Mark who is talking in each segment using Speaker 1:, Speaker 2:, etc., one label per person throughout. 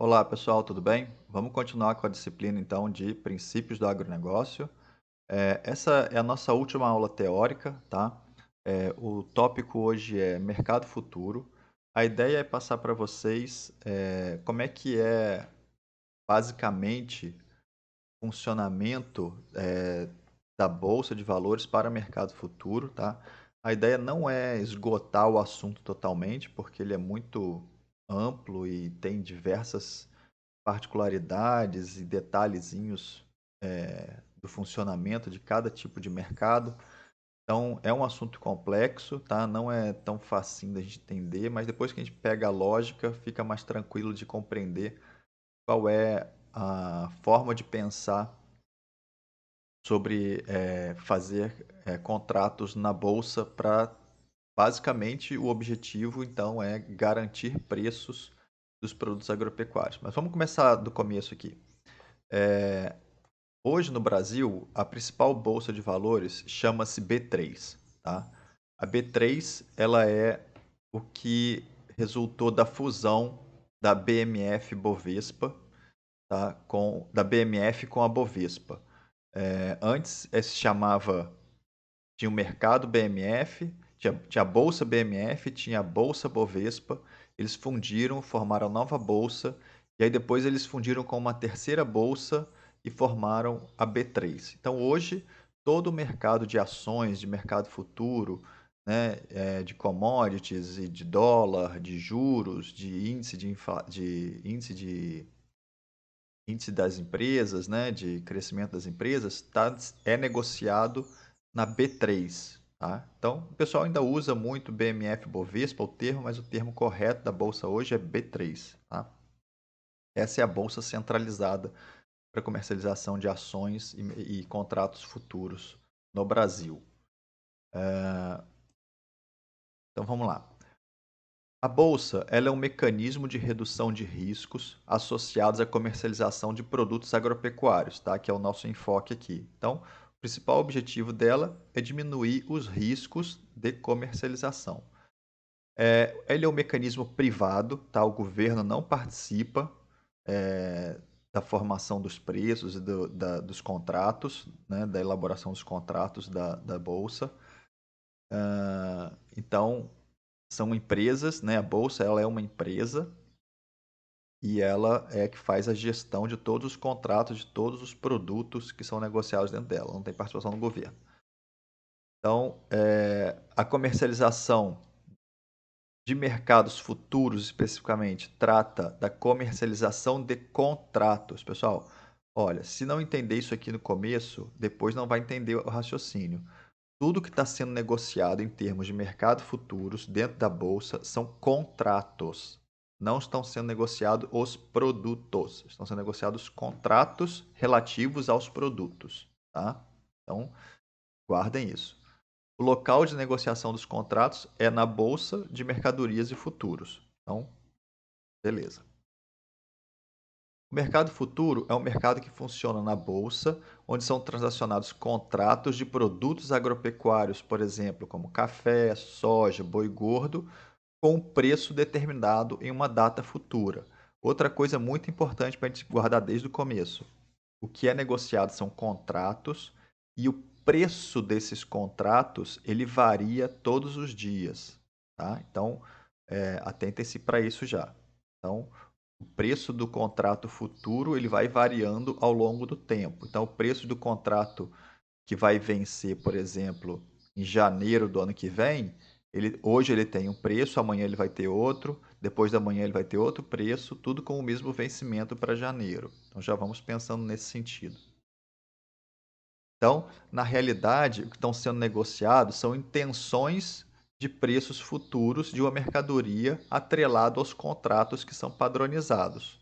Speaker 1: Olá, pessoal, tudo bem? Vamos continuar com a disciplina, então, de princípios do agronegócio. Essa é a nossa última aula teórica, tá? O tópico hoje é mercado futuro. A ideia é passar para vocês como é que é, basicamente, o funcionamento da Bolsa de Valores para mercado futuro, tá? A ideia não é esgotar o assunto totalmente, porque ele é muito amplo e tem diversas particularidades e detalhezinhos do funcionamento de cada tipo de mercado. Então, é um assunto complexo, tá? Não é tão facinho da gente entender, mas depois que a gente pega a lógica, fica mais tranquilo de compreender qual é a forma de pensar sobre fazer contratos na bolsa para, basicamente, o objetivo, então, é garantir preços dos produtos agropecuários. Mas vamos começar do começo aqui. É, Hoje no Brasil, a principal bolsa de valores chama-se B3, tá? A B3, ela é o que resultou da fusão da BMF Bovespa, tá? Da BMF com a Bovespa. Antes se chamava, tinha o mercado BMF, tinha a bolsa BMF, tinha a bolsa Bovespa. Eles fundiram, formaram a nova bolsa e aí depois eles fundiram com uma terceira bolsa e formaram a B3. Então hoje todo o mercado de ações, de mercado futuro, né, de commodities e de dólar, de juros, de índice das empresas, né, de crescimento das empresas, é negociado na B3. Tá? Então, o pessoal ainda usa muito BMF Bovespa, o termo, mas o termo correto da bolsa hoje é B3. Tá? Essa é a bolsa centralizada para comercialização de ações e contratos futuros no Brasil. Então, vamos lá. A bolsa, ela é um mecanismo de redução de riscos associados à comercialização de produtos agropecuários, tá? Que é o nosso enfoque aqui. Então, o principal objetivo dela é diminuir os riscos de comercialização. Ele é um mecanismo privado, tá? O governo não participa é, da formação dos preços e dos contratos, né? Da elaboração dos contratos da bolsa. Então, são empresas, né? A bolsa, ela é uma empresa e ela é que faz a gestão de todos os contratos, de todos os produtos que são negociados dentro dela. Não tem participação do governo. Então, a comercialização de mercados futuros, especificamente, trata da comercialização de contratos. Pessoal, olha, se não entender isso aqui no começo, depois não vai entender o raciocínio. Tudo que está sendo negociado em termos de mercado futuros dentro da bolsa são contratos. Não estão sendo negociados os produtos. Estão sendo negociados contratos relativos aos produtos. Tá? Então, guardem isso. O local de negociação dos contratos é na bolsa de mercadorias e futuros. Então, beleza. O mercado futuro é um mercado que funciona na bolsa, onde são transacionados contratos de produtos agropecuários, por exemplo, como café, soja, boi gordo, com um preço determinado em uma data futura. Outra coisa muito importante para a gente guardar desde o começo: o que é negociado são contratos e o preço desses contratos ele varia todos os dias. Tá? Então, atentem-se para isso já. Então, o preço do contrato futuro ele vai variando ao longo do tempo. Então, o preço do contrato que vai vencer, por exemplo, em janeiro do ano que vem, hoje ele tem um preço, amanhã ele vai ter outro, depois da manhã ele vai ter outro preço, tudo com o mesmo vencimento para janeiro. Então, já vamos pensando nesse sentido. Então, na realidade, o que estão sendo negociados são intenções de preços futuros de uma mercadoria atrelado aos contratos que são padronizados.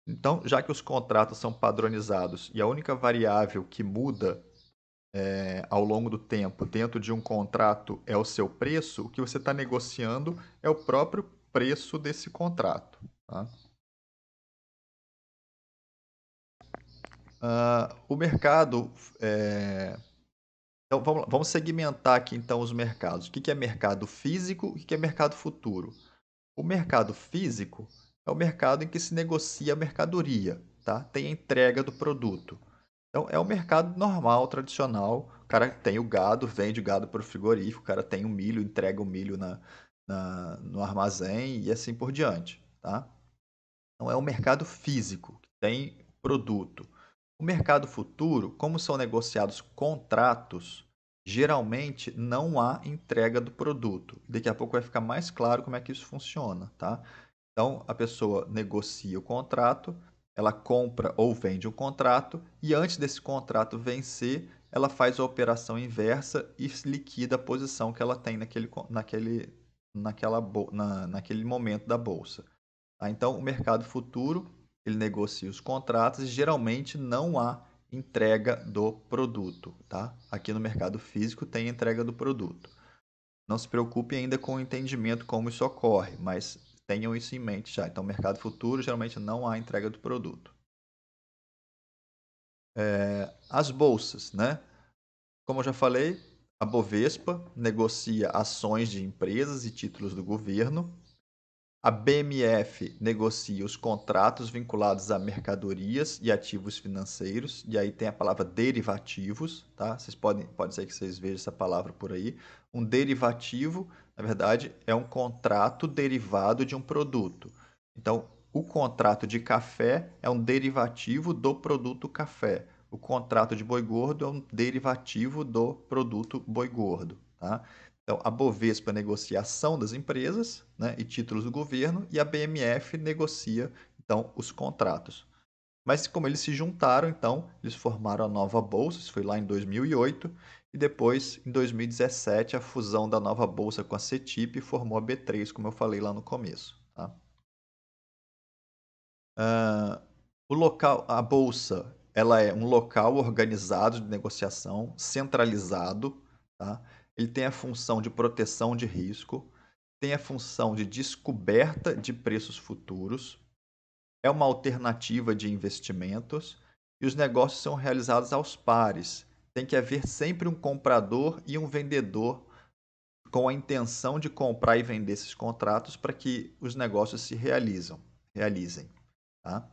Speaker 1: Então, já que os contratos são padronizados e a única variável que muda ao longo do tempo dentro de um contrato é o seu preço, o que você está negociando é o próprio preço desse contrato. Tá? O mercado. Então, vamos segmentar aqui então os mercados. O que é mercado físico e o que é mercado futuro? O mercado físico é o mercado em que se negocia a mercadoria, tá? Tem a entrega do produto. Então, é o mercado normal, tradicional. O cara tem o gado, vende o gado para o frigorífico, o cara tem o milho, entrega o milho no armazém e assim por diante, tá? Então, é o mercado físico, que tem produto. O mercado futuro, como são negociados contratos, geralmente não há entrega do produto. Daqui a pouco vai ficar mais claro como é que isso funciona, tá? Então, a pessoa negocia o contrato, ela compra ou vende o contrato e antes desse contrato vencer, ela faz a operação inversa e liquida a posição que ela tem naquele momento da bolsa. Tá? Então, o mercado futuro, ele negocia os contratos e geralmente não há entrega do produto. Tá? Aqui no mercado físico tem entrega do produto. Não se preocupe ainda com o entendimento como isso ocorre, mas tenham isso em mente já. Então, mercado futuro geralmente não há entrega do produto. As bolsas, né? Como eu já falei, a Bovespa negocia ações de empresas e títulos do governo. A BMF negocia os contratos vinculados a mercadorias e ativos financeiros, e aí tem a palavra derivativos, tá? Pode ser que vocês vejam essa palavra por aí. Um derivativo, na verdade, é um contrato derivado de um produto. Então, o contrato de café é um derivativo do produto café. O contrato de boi gordo é um derivativo do produto boi gordo, tá? Então, a Bovespa negocia a ação das empresas, né, e títulos do governo, e a BMF negocia, então, os contratos. Mas como eles se juntaram, então, eles formaram a nova bolsa, isso foi lá em 2008, e depois, em 2017, a fusão da nova bolsa com a CETIP formou a B3, como eu falei lá no começo. Tá? Ah, a bolsa, ela é um local organizado de negociação, centralizado, tá? Ele tem a função de proteção de risco, tem a função de descoberta de preços futuros, é uma alternativa de investimentos e os negócios são realizados aos pares. Tem que haver sempre um comprador e um vendedor com a intenção de comprar e vender esses contratos para que os negócios se realizem, tá?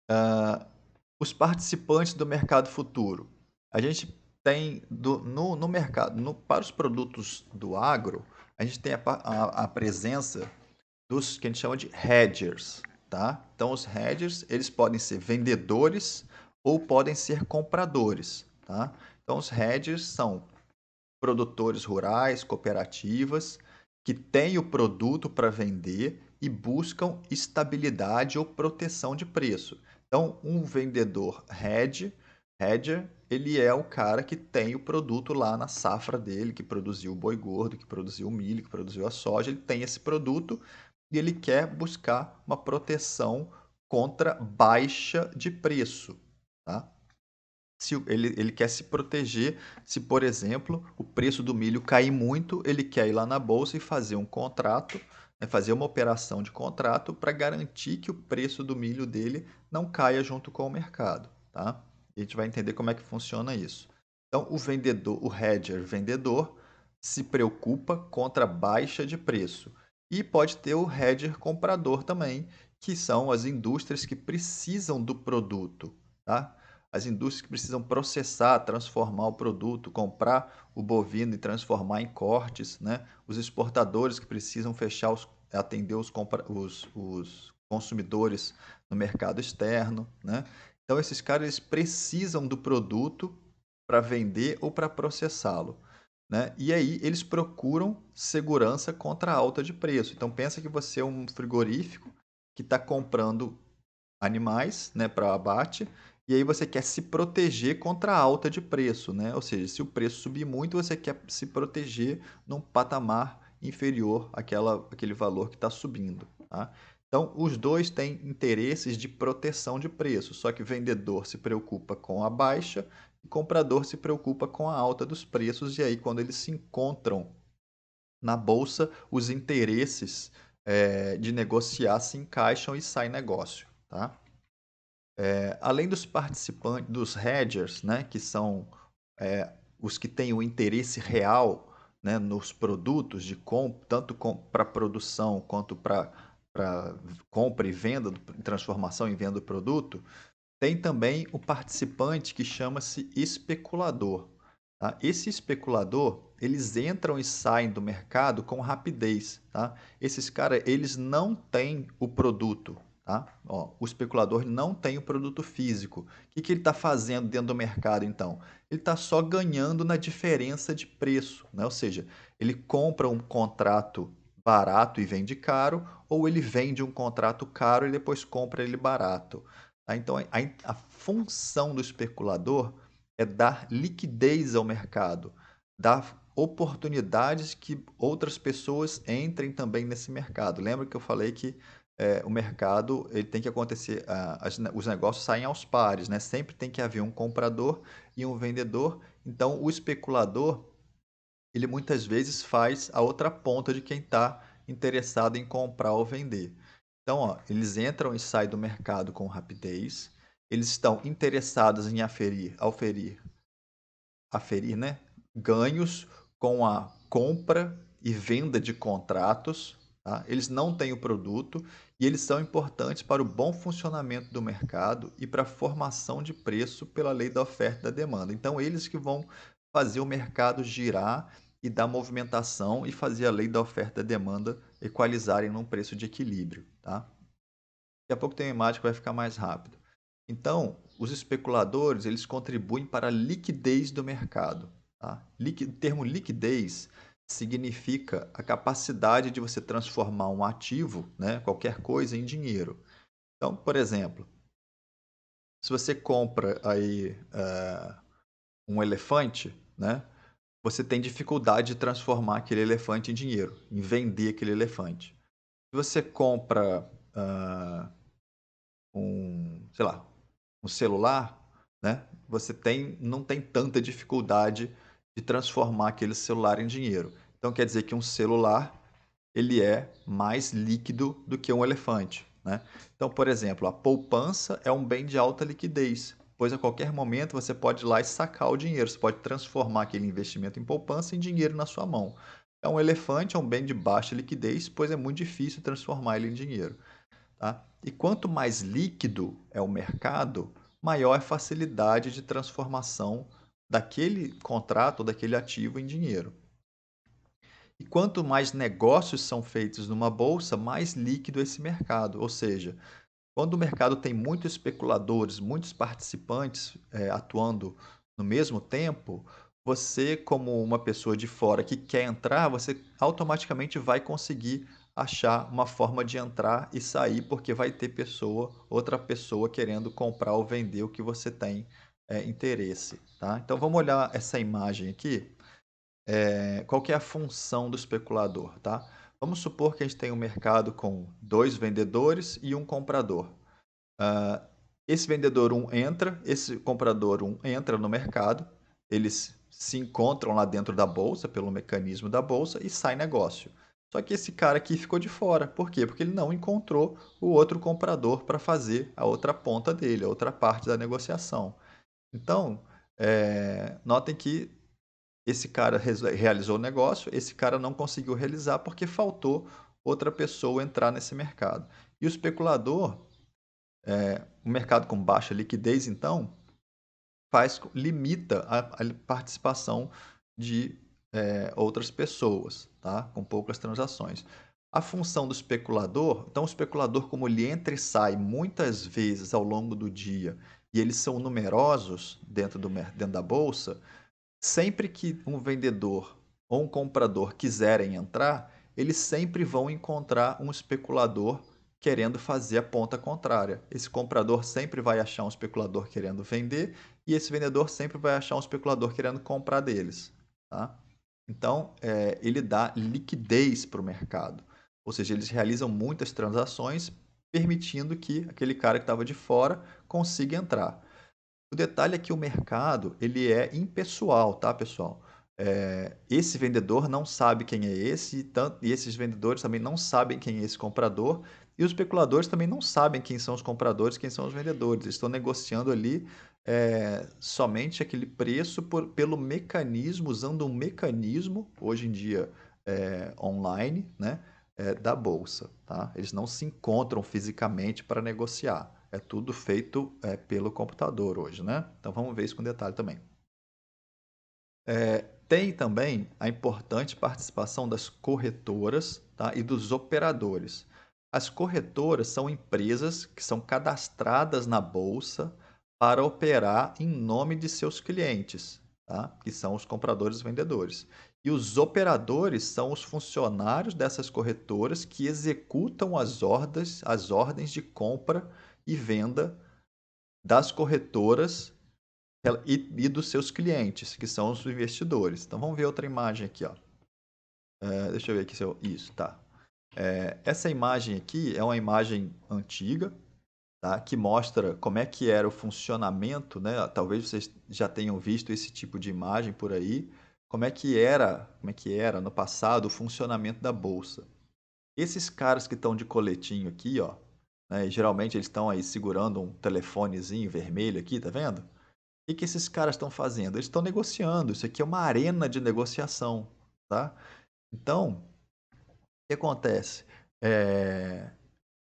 Speaker 1: Ah, os participantes do mercado futuro. A gente tem no mercado, para os produtos do agro, a gente tem a presença dos que a gente chama de hedgers, tá? Então, os hedgers, eles podem ser vendedores ou podem ser compradores, tá? Então, os hedgers são produtores rurais, cooperativas, que têm o produto para vender e buscam estabilidade ou proteção de preço. Então, um vendedor hedger, ele é o cara que tem o produto lá na safra dele, que produziu o boi gordo, que produziu o milho, que produziu a soja, ele tem esse produto e ele quer buscar uma proteção contra baixa de preço, tá? Se ele quer se proteger se, por exemplo, o preço do milho cair muito, ele quer ir lá na bolsa e fazer um contrato, né, fazer uma operação de contrato para garantir que o preço do milho dele não caia junto com o mercado, tá? E a gente vai entender como é que funciona isso. Então, o vendedor, o hedger vendedor, se preocupa contra a baixa de preço. E pode ter o hedger comprador também, que são as indústrias que precisam do produto, tá? As indústrias que precisam processar, transformar o produto, comprar o bovino e transformar em cortes, né? Os exportadores que precisam atender os consumidores no mercado externo, né? Então, esses caras eles precisam do produto para vender ou para processá-lo, né? E aí eles procuram segurança contra a alta de preço. Então, pensa que você é um frigorífico que está comprando animais, né, para abate, e aí você quer se proteger contra a alta de preço, né? Ou seja, se o preço subir muito, você quer se proteger num patamar inferior àquele valor que está subindo, tá? Então, os dois têm interesses de proteção de preço, só que o vendedor se preocupa com a baixa e o comprador se preocupa com a alta dos preços, e aí, quando eles se encontram na bolsa, os interesses de negociar se encaixam e sai negócio, tá? Além dos participantes, dos hedgers, né, que são os que têm o interesse real, né, nos produtos de tanto para produção quanto para compra e venda, transformação e venda do produto, tem também o participante que chama-se especulador. Tá? Esse especulador, eles entram e saem do mercado com rapidez. Tá? Esses caras, eles não têm o produto. Tá? Ó, o especulador não tem o produto físico. O que ele está fazendo dentro do mercado, então? Ele está só ganhando na diferença de preço. Né? Ou seja, ele compra um contrato barato e vende caro, ou ele vende um contrato caro e depois compra ele barato. Tá? Então, a função do especulador é dar liquidez ao mercado, dar oportunidades que outras pessoas entrem também nesse mercado. Lembra que eu falei que o mercado ele tem que acontecer, os negócios saem aos pares, né? Sempre tem que haver um comprador e um vendedor. Então, o especulador, ele muitas vezes faz a outra ponta de quem está interessado em comprar ou vender. Então, ó, eles entram e saem do mercado com rapidez, eles estão interessados em aferir, né, ganhos com a compra e venda de contratos. Tá? Eles não têm o produto e eles são importantes para o bom funcionamento do mercado e para a formação de preço pela lei da oferta e da demanda. Então, eles que vão fazer o mercado girar e dar movimentação e fazer a lei da oferta e da demanda equalizarem num preço de equilíbrio. Tá? Daqui a pouco tem uma imagem que vai ficar mais rápido. Então, os especuladores, eles contribuem para a liquidez do mercado. Tá? O termo liquidez significa a capacidade de você transformar um ativo, né, qualquer coisa, em dinheiro. Então, por exemplo, se você compra aí um elefante, né, você tem dificuldade de transformar aquele elefante em dinheiro, em vender aquele elefante. Se você compra sei lá, um celular, né? Você não tem tanta dificuldade de transformar aquele celular em dinheiro. Então quer dizer que um celular ele é mais líquido do que um elefante, né? Então, por exemplo, a poupança é um bem de alta liquidez, pois a qualquer momento você pode ir lá e sacar o dinheiro, você pode transformar aquele investimento em poupança em dinheiro na sua mão. Um elefante é um bem de baixa liquidez, pois é muito difícil transformar ele em dinheiro. Tá? E quanto mais líquido é o mercado, maior é a facilidade de transformação daquele contrato ou daquele ativo em dinheiro. E quanto mais negócios são feitos numa bolsa, mais líquido é esse mercado. Ou seja, quando o mercado tem muitos especuladores, muitos participantes atuando no mesmo tempo, você, como uma pessoa de fora que quer entrar, você automaticamente vai conseguir achar uma forma de entrar e sair, porque vai ter outra pessoa querendo comprar ou vender o que você tem interesse. Tá? Então vamos olhar essa imagem aqui. Qual que é a função do especulador? Tá? Vamos supor que a gente tem um mercado com dois vendedores e um comprador. Esse vendedor entra, esse comprador entra no mercado, eles se encontram lá dentro da bolsa, pelo mecanismo da bolsa, e sai negócio. Só que esse cara aqui ficou de fora. Por quê? Porque ele não encontrou o outro comprador para fazer a outra ponta dele, a outra parte da negociação. Então, notem que esse cara realizou o negócio, esse cara não conseguiu realizar porque faltou outra pessoa entrar nesse mercado. E o especulador, um mercado com baixa liquidez, então, limita a participação de outras pessoas, tá? Com poucas transações. A função do especulador, então o especulador, como ele entra e sai muitas vezes ao longo do dia, e eles são numerosos dentro da bolsa, sempre que um vendedor ou um comprador quiserem entrar, eles sempre vão encontrar um especulador querendo fazer a ponta contrária. Esse comprador sempre vai achar um especulador querendo vender e esse vendedor sempre vai achar um especulador querendo comprar deles. Tá? Então, ele dá liquidez para o mercado. Ou seja, eles realizam muitas transações, permitindo que aquele cara que estava de fora consiga entrar. O detalhe é que o mercado ele é impessoal, tá, pessoal? Esse vendedor não sabe quem é esse, e esses vendedores também não sabem quem é esse comprador, E os especuladores também não sabem quem são os compradores, quem são os vendedores. Eles estão negociando ali somente aquele preço pelo mecanismo, usando um mecanismo, hoje em dia online, né, da bolsa. Tá? Eles não se encontram fisicamente para negociar. É tudo feito pelo computador hoje, né? Então vamos ver isso com detalhe também. Tem também a importante participação das corretoras, tá, e dos operadores. As corretoras são empresas que são cadastradas na bolsa para operar em nome de seus clientes, tá, que são os compradores e vendedores. E os operadores são os funcionários dessas corretoras que executam as ordens de compra e venda das corretoras e dos seus clientes, que são os investidores. Então vamos ver outra imagem aqui, ó. Deixa eu ver aqui se eu. Isso, tá. Essa imagem aqui é uma imagem antiga, tá? Que mostra como é que era o funcionamento, né? Talvez vocês já tenham visto esse tipo de imagem por aí. Como é que era no passado o funcionamento da bolsa. Esses caras que estão de coletinho aqui, ó, né? Geralmente eles estão aí segurando um telefonezinho vermelho aqui, tá vendo? O que esses caras estão fazendo? Eles estão negociando. Isso aqui é uma arena de negociação, tá? Então, o que acontece? É,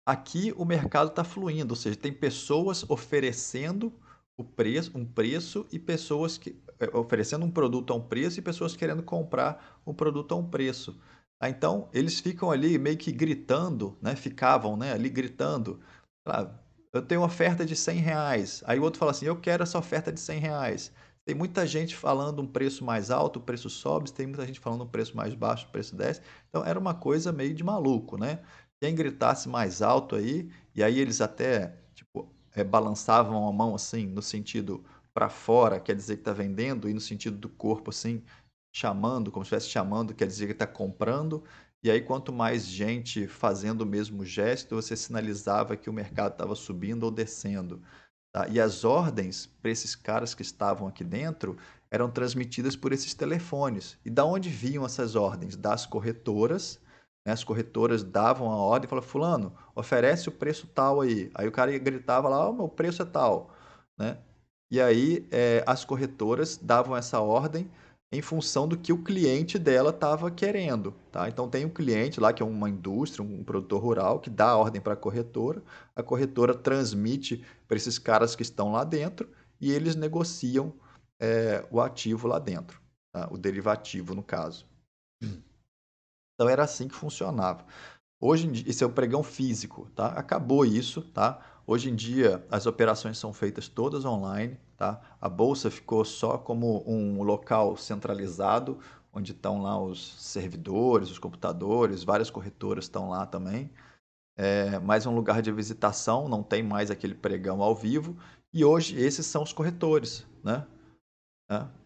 Speaker 1: Aqui o mercado está fluindo, ou seja, tem pessoas oferecendo um preço e pessoas oferecendo um produto a um preço e pessoas querendo comprar o produto a um preço. Então, eles ficam ali meio que gritando, né? Ficavam, né, ali gritando. Ah, eu tenho uma oferta de R$ 100. Aí o outro fala assim, eu quero essa oferta de R$ 100. Tem muita gente falando um preço mais alto, o preço sobe. Tem muita gente falando um preço mais baixo, o preço desce. Então, era uma coisa meio de maluco, né? Quem gritasse mais alto aí, e aí eles até, tipo, balançavam a mão assim, no sentido para fora, quer dizer que está vendendo, e no sentido do corpo assim, chamando, como se estivesse chamando, quer dizer que está comprando. E aí, quanto mais gente fazendo o mesmo gesto, você sinalizava que o mercado estava subindo ou descendo. Tá? E as ordens para esses caras que estavam aqui dentro eram transmitidas por esses telefones. E da onde vinham essas ordens? Das corretoras, né? As corretoras davam a ordem e falavam, fulano, oferece o preço tal aí. Aí o cara gritava lá, o meu preço é tal. Né? E aí as corretoras davam essa ordem em função do que o cliente dela estava querendo. Tá? Então tem um cliente lá que é uma indústria, um produtor rural, que dá a ordem para a corretora transmite para esses caras que estão lá dentro e eles negociam o ativo lá dentro, tá? O derivativo no caso. Então era assim que funcionava. Hoje em dia, esse é o pregão físico, tá? Acabou isso, tá? Hoje em dia as operações são feitas todas online, tá? A bolsa ficou só como um local centralizado, onde estão lá os servidores, os computadores, várias corretoras estão lá também. Mais um lugar de visitação, não tem mais aquele pregão ao vivo. E hoje esses são os corretores, né?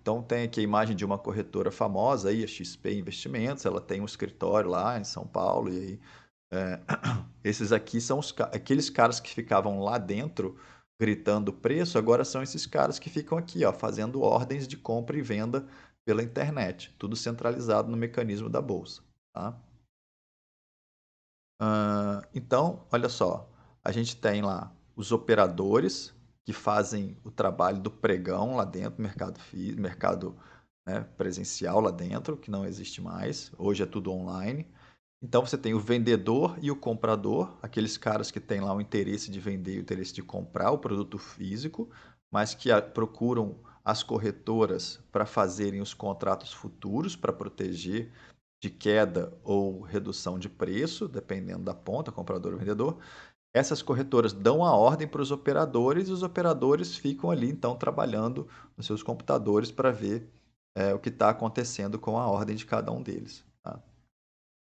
Speaker 1: Então tem aqui a imagem de uma corretora famosa aí, a XP Investimentos, ela tem um escritório lá em São Paulo e aí é, esses aqui são aqueles caras que ficavam lá dentro gritando preço, agora são esses caras que ficam aqui, ó, fazendo ordens de compra e venda pela internet, tudo centralizado no mecanismo da bolsa, tá? Então, olha só, a gente tem lá os operadores que fazem o trabalho do pregão lá dentro, mercado, né, presencial lá dentro, que não existe mais, hoje é tudo online. Então você tem o vendedor e o comprador, aqueles caras que têm lá o interesse de vender e o interesse de comprar o produto físico, mas que procuram as corretoras para fazerem os contratos futuros para proteger de queda ou redução de preço, dependendo da ponta, comprador ou vendedor. Essas corretoras dão a ordem para os operadores e os operadores ficam ali então trabalhando nos seus computadores para ver o que está acontecendo com a ordem de cada um deles. Tá?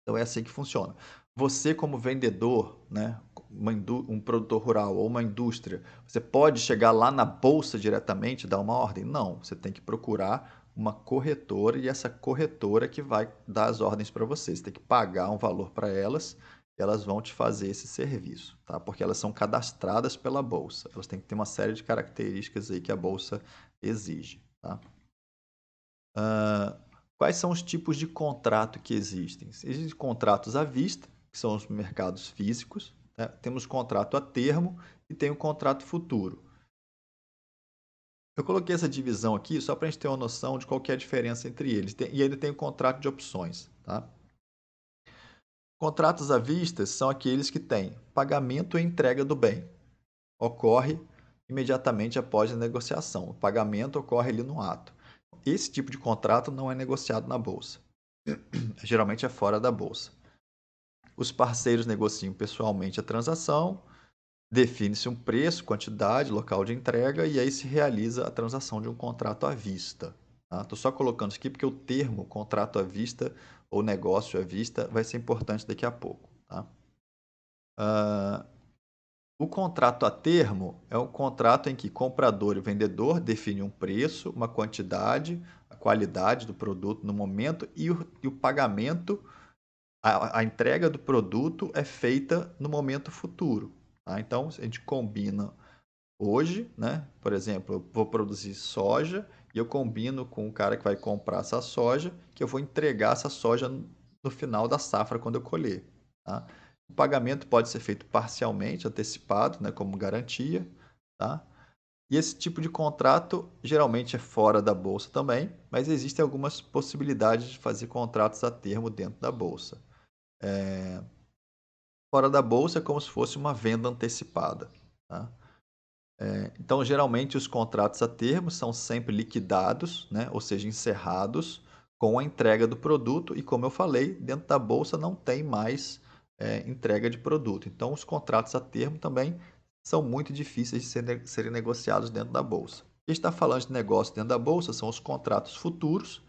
Speaker 1: Então é assim que funciona. Você, como vendedor, né, um produtor rural ou uma indústria, você pode chegar lá na bolsa diretamente e dar uma ordem? Não, você tem que procurar uma corretora e essa corretora que vai dar as ordens para você. Você tem que pagar um valor para elas e elas vão te fazer esse serviço, tá? Porque elas são cadastradas pela bolsa. Elas têm que ter uma série de características aí que a bolsa exige, tá? Quais são os tipos de contrato que existem? Existem contratos à vista, que são os mercados físicos, Né? Temos contrato a termo e tem o contrato futuro. Eu coloquei essa divisão aqui só para a gente ter uma noção de qual que é a diferença entre eles. E ainda tem o contrato de opções. Tá? Contratos à vista são aqueles que têm pagamento e entrega do bem. Ocorre imediatamente após a negociação. O pagamento ocorre ali no ato. Esse tipo de contrato não é negociado na bolsa. Geralmente é fora da bolsa. Os parceiros negociam pessoalmente a transação, define-se um preço, quantidade, local de entrega e aí se realiza a transação de um contrato à vista. Estou só colocando isso aqui porque o termo contrato à vista ou negócio à vista vai ser importante daqui a pouco. Tá? O contrato a termo é um contrato em que comprador e vendedor definem um preço, uma quantidade, a qualidade do produto no momento e o pagamento, a entrega do produto é feita no momento futuro. Tá? Então, a gente combina hoje, né? Por exemplo, eu vou produzir soja e eu combino com o cara que vai comprar essa soja que eu vou entregar essa soja no final da safra quando eu colher. Tá? O pagamento pode ser feito parcialmente, antecipado, né, como garantia. Tá? E esse tipo de contrato geralmente é fora da bolsa também, mas existem algumas possibilidades de fazer contratos a termo dentro da bolsa. Fora da bolsa é como se fosse uma venda antecipada. Tá? Então, geralmente, os contratos a termo são sempre liquidados, né? Ou seja, encerrados com a entrega do produto. E, como eu falei, dentro da bolsa não tem mais entrega de produto. Então, os contratos a termo também são muito difíceis de serem negociados dentro da bolsa. A gente está falando de negócio dentro da bolsa, são os contratos futuros,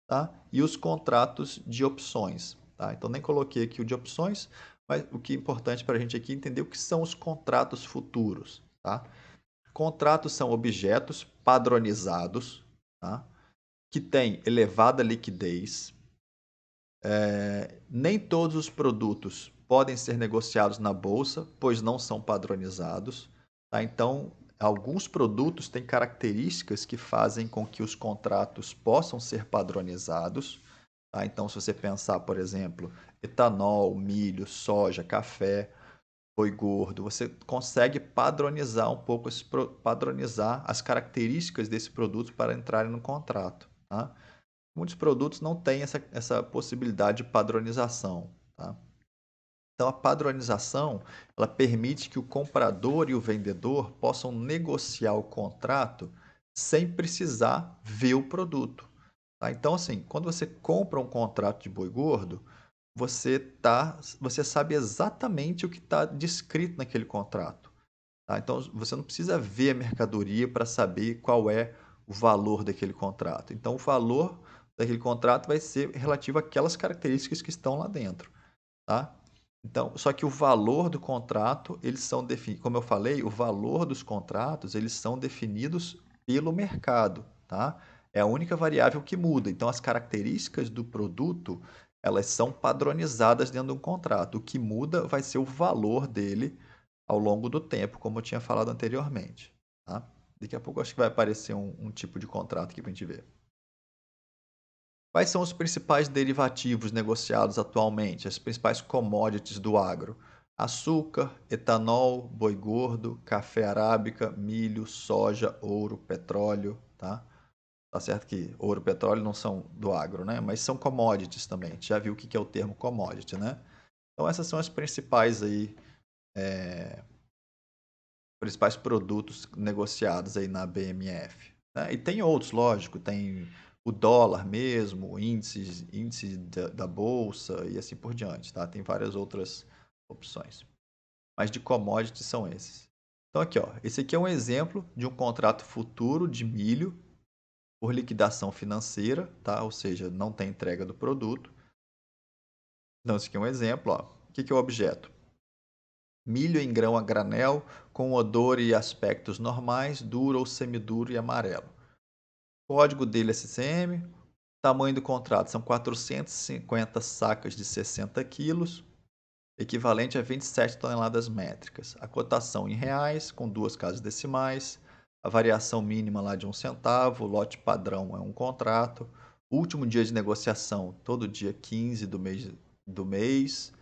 Speaker 1: tá? E os contratos de opções. Tá? Então, nem coloquei aqui o de opções, mas o que é importante para a gente aqui é entender o que são os contratos futuros. Tá? Contratos são objetos padronizados, tá? Que têm elevada liquidez. Nem todos os produtos podem ser negociados na bolsa, pois não são padronizados. Tá? Então, alguns produtos têm características que fazem com que os contratos possam ser padronizados. Tá? Então, se você pensar, por exemplo, etanol, milho, soja, café, boi gordo, você consegue padronizar um pouco, padronizar as características desse produto para entrarem no contrato. Tá? Muitos produtos não têm essa possibilidade de padronização. Tá? Então, a padronização ela permite que o comprador e o vendedor possam negociar o contrato sem precisar ver o produto. Tá? Então, assim, quando você compra um contrato de boi gordo, você sabe exatamente o que está descrito naquele contrato. Tá? Então, você não precisa ver a mercadoria para saber qual é o valor daquele contrato. Então, o valor daquele contrato vai ser relativo àquelas características que estão lá dentro. Tá? Então, só que o valor do contrato, eles são definidos, como eu falei, o valor dos contratos, eles são definidos pelo mercado, tá? É a única variável que muda. Então, as características do produto, elas são padronizadas dentro de um contrato. O que muda vai ser o valor dele ao longo do tempo, como eu tinha falado anteriormente, tá? Daqui a pouco acho que vai aparecer um tipo de contrato aqui para a gente ver. Quais são os principais derivativos negociados atualmente, as principais commodities do agro? Açúcar, etanol, boi gordo, café arábica, milho, soja, ouro, petróleo, tá? Tá certo que ouro e petróleo não são do agro, né? Mas são commodities também. A gente já viu o que é o termo commodity, né? Então essas são as principais aí, principais produtos negociados aí na BMF. Né? E tem outros, lógico, tem o dólar mesmo, índice da bolsa e assim por diante, tá? Tem várias outras opções. Mas de commodities são esses. Então aqui, ó, esse aqui é um exemplo de um contrato futuro de milho por liquidação financeira, tá? Ou seja, não tem entrega do produto. Então esse aqui é um exemplo, ó. O que é o objeto? Milho em grão a granel, com odor e aspectos normais, duro ou semiduro e amarelo. Código dele é SCM. Tamanho do contrato são 450 sacas de 60 quilos, equivalente a 27 toneladas métricas. A cotação em reais, com duas casas decimais. A variação mínima lá de 1 centavo. O lote padrão é um contrato. Último dia de negociação, todo dia 15 do mês.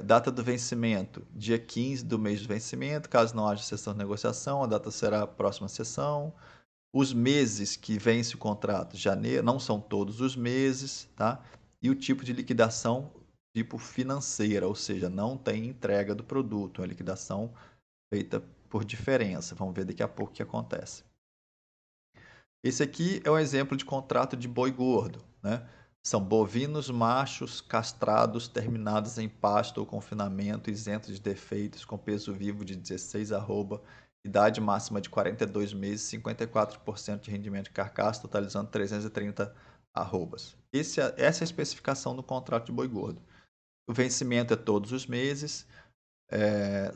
Speaker 1: Data do vencimento, dia 15 do mês de vencimento. Caso não haja sessão de negociação, a data será a próxima sessão. Os meses que vence o contrato, janeiro, não são todos os meses, tá? E o tipo de liquidação, tipo financeira, ou seja, não tem entrega do produto, é uma liquidação feita por diferença. Vamos ver daqui a pouco o que acontece. Esse aqui é um exemplo de contrato de boi gordo, né? São bovinos machos castrados terminados em pasto ou confinamento, isentos de defeitos, com peso vivo de 16 arroba, idade máxima de 42 meses, 54% de rendimento de carcaça, totalizando 330 arrobas. Essa é a especificação do contrato de boi gordo. O vencimento é todos os meses,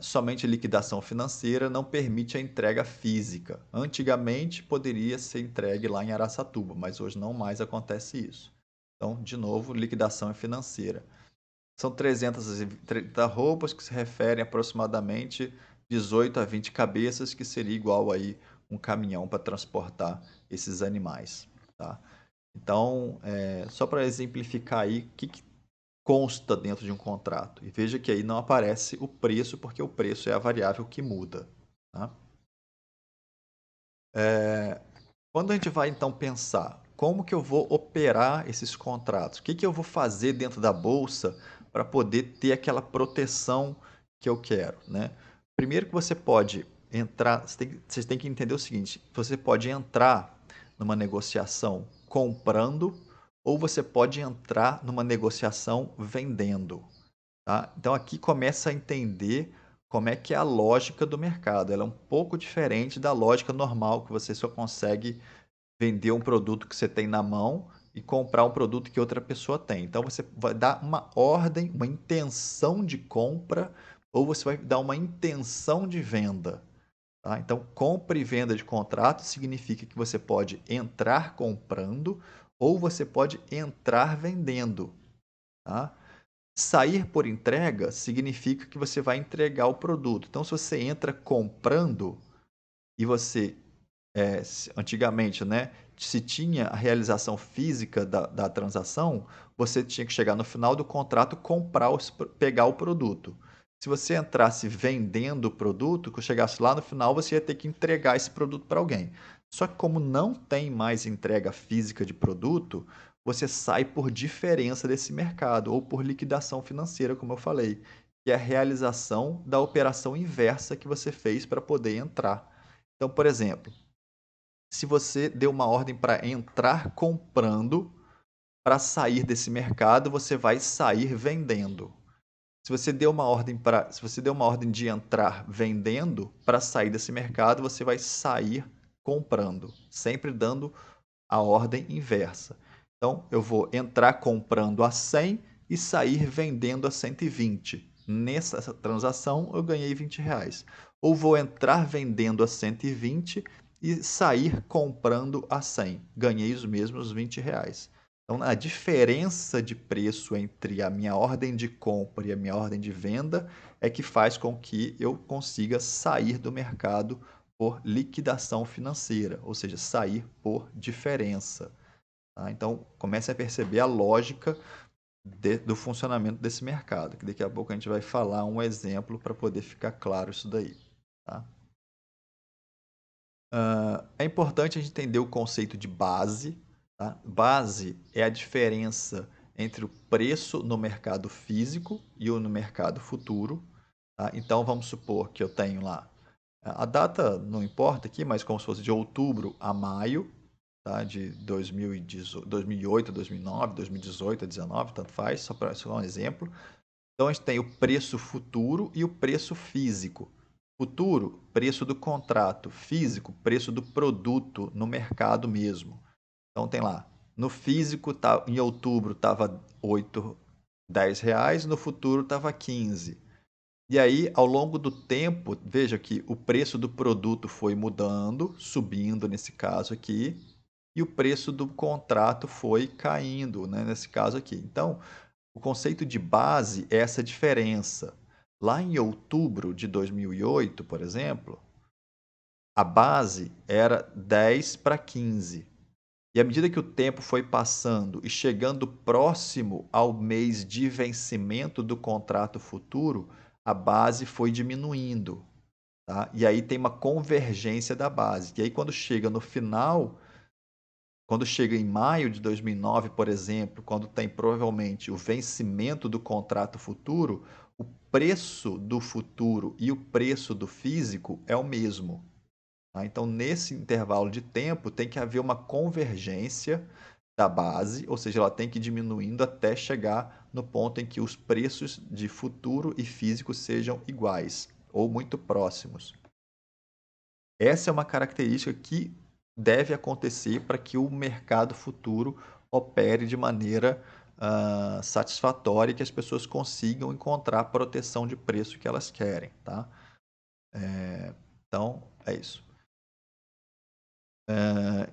Speaker 1: somente liquidação financeira não permite a entrega física. Antigamente poderia ser entregue lá em Araçatuba, mas hoje não mais acontece isso. Então, de novo, liquidação financeira. São 330 roupas que se referem a aproximadamente 18 a 20 cabeças, que seria igual aí um caminhão para transportar esses animais. Tá? Então, só para exemplificar aí, o que consta dentro de um contrato. E veja que aí não aparece o preço, porque o preço é a variável que muda. Tá? Quando a gente vai então pensar como que eu vou operar esses contratos, o que, que eu vou fazer dentro da bolsa para poder ter aquela proteção que eu quero, né? Primeiro que você pode entrar, você tem que entender o seguinte: você pode entrar numa negociação comprando ou você pode entrar numa negociação vendendo. Tá? Então aqui começa a entender como é que é a lógica do mercado. Ela é um pouco diferente da lógica normal, que você só consegue vender um produto que você tem na mão e comprar um produto que outra pessoa tem. Então você vai dar uma ordem, uma intenção de compra, ou você vai dar uma intenção de venda. Tá? Então, compra e venda de contrato significa que você pode entrar comprando ou você pode entrar vendendo. Tá? Sair por entrega significa que você vai entregar o produto. Então, se você entra comprando e você, antigamente, né, se tinha a realização física da transação, você tinha que chegar no final do contrato, pegar o produto. Se você entrasse vendendo o produto, que chegasse lá no final, você ia ter que entregar esse produto para alguém. Só que como não tem mais entrega física de produto, você sai por diferença desse mercado ou por liquidação financeira, como eu falei, que é a realização da operação inversa que você fez para poder entrar. Então, por exemplo, se você deu uma ordem para entrar comprando, para sair desse mercado, você vai sair vendendo. Se você deu uma ordem de entrar vendendo, para sair desse mercado, você vai sair comprando, sempre dando a ordem inversa. Então, eu vou entrar comprando a 100 e sair vendendo a 120. Nessa transação, eu ganhei R$ 20. Ou vou entrar vendendo a 120 e sair comprando a 100. Ganhei os mesmos R$ 20. Então, a diferença de preço entre a minha ordem de compra e a minha ordem de venda é que faz com que eu consiga sair do mercado por liquidação financeira, ou seja, sair por diferença. Tá? Então, comece a perceber a lógica do funcionamento desse mercado, que daqui a pouco a gente vai falar um exemplo para poder ficar claro isso daí. Tá? É importante a gente entender o conceito de base. Tá? Base é a diferença entre o preço no mercado físico e o no mercado futuro. Tá? Então, vamos supor que eu tenho lá, a data não importa aqui, mas como se fosse de outubro a maio, tá? De 2018, 2008, 2009, 2018 a 2019, tanto faz, só para um exemplo. Então, a gente tem o preço futuro e o preço físico. Futuro, preço do contrato. Físico, preço do produto no mercado mesmo. Então, tem lá, no físico, em outubro, estava 8, R$ 10, no futuro estava 15. E aí, ao longo do tempo, veja que o preço do produto foi mudando, subindo nesse caso aqui, e o preço do contrato foi caindo, né, nesse caso aqui. Então, o conceito de base é essa diferença. Lá em outubro de 2008, por exemplo, a base era 10 para 15. E à medida que o tempo foi passando e chegando próximo ao mês de vencimento do contrato futuro, a base foi diminuindo, tá? E aí tem uma convergência da base. E aí quando chega no final, quando chega em maio de 2009, por exemplo, quando tem provavelmente o vencimento do contrato futuro, o preço do futuro e o preço do físico é o mesmo. Tá? Então, nesse intervalo de tempo, tem que haver uma convergência da base, ou seja, ela tem que ir diminuindo até chegar no ponto em que os preços de futuro e físico sejam iguais ou muito próximos. Essa é uma característica que deve acontecer para que o mercado futuro opere de maneira satisfatória e que as pessoas consigam encontrar a proteção de preço que elas querem, tá? Então, é isso.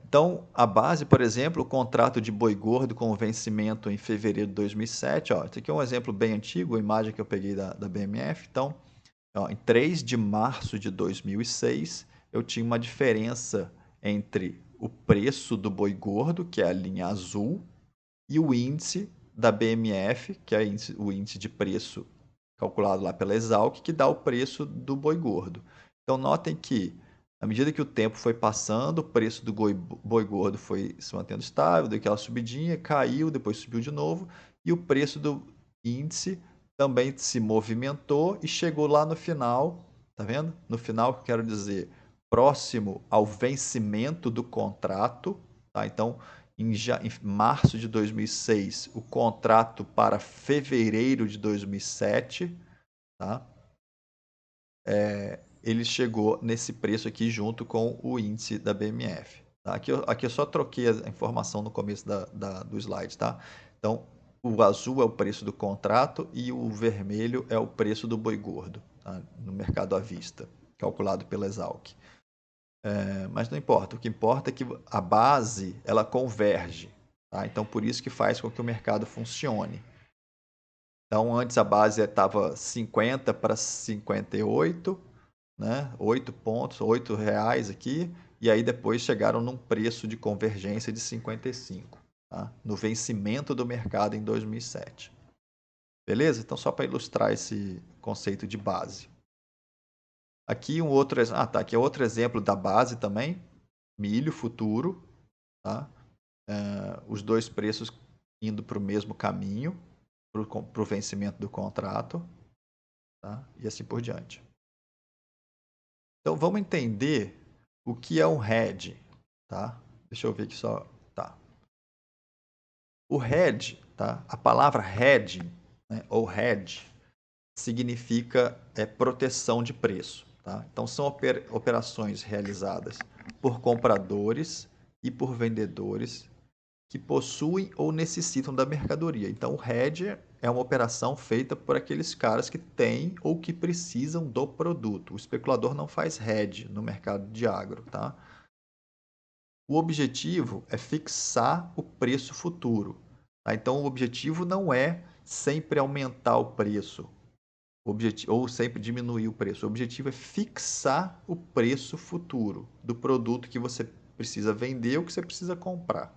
Speaker 1: Então, a base, por exemplo, o contrato de boi gordo com vencimento em fevereiro de 2007, ó, esse aqui é um exemplo bem antigo, a imagem que eu peguei da BMF. Então, ó, em 3 de março de 2006, eu tinha uma diferença entre o preço do boi gordo, que é a linha azul, e o índice da BMF, que é o índice de preço calculado lá pela Exalc, que dá o preço do boi gordo. Então, notem que, à medida que o tempo foi passando, o preço do boi gordo foi se mantendo estável, deu aquela subidinha, caiu, depois subiu de novo, e o preço do índice também se movimentou e chegou lá no final, tá vendo? No final, que eu quero dizer, próximo ao vencimento do contrato, tá? Então, em março de 2006, o contrato para fevereiro de 2007, tá? Ele chegou nesse preço aqui junto com o índice da BMF. Tá? Aqui eu só troquei a informação no começo do slide. Tá? Então, o azul é o preço do contrato e o vermelho é o preço do boi gordo, tá? No mercado à vista, calculado pela Exalc. Mas não importa, o que importa é que a base ela converge. Tá? Então, por isso que faz com que o mercado funcione. Então, antes a base estava 50 para 58, né? 8 pontos, R$ 8 aqui, e aí depois chegaram num preço de convergência de 55, tá? No vencimento do mercado em 2007. Beleza? Então, só para ilustrar esse conceito de base. Aqui um outro, tá, aqui é outro exemplo da base também, milho futuro, tá? Os dois preços indo para o mesmo caminho, para o vencimento do contrato, tá? E assim por diante. Então vamos entender o que é um hedge, tá? Deixa eu ver aqui só, tá? O hedge, tá? A palavra hedging, né, ou hedge, significa proteção de preço, tá? Então são operações realizadas por compradores e por vendedores que possuem ou necessitam da mercadoria. Então, o hedge é uma operação feita por aqueles caras que têm ou que precisam do produto. O especulador não faz hedge no mercado de agro, tá? O objetivo é fixar o preço futuro. Tá? Então, o objetivo não é sempre aumentar o preço ou sempre diminuir o preço. O objetivo é fixar o preço futuro do produto que você precisa vender ou que você precisa comprar.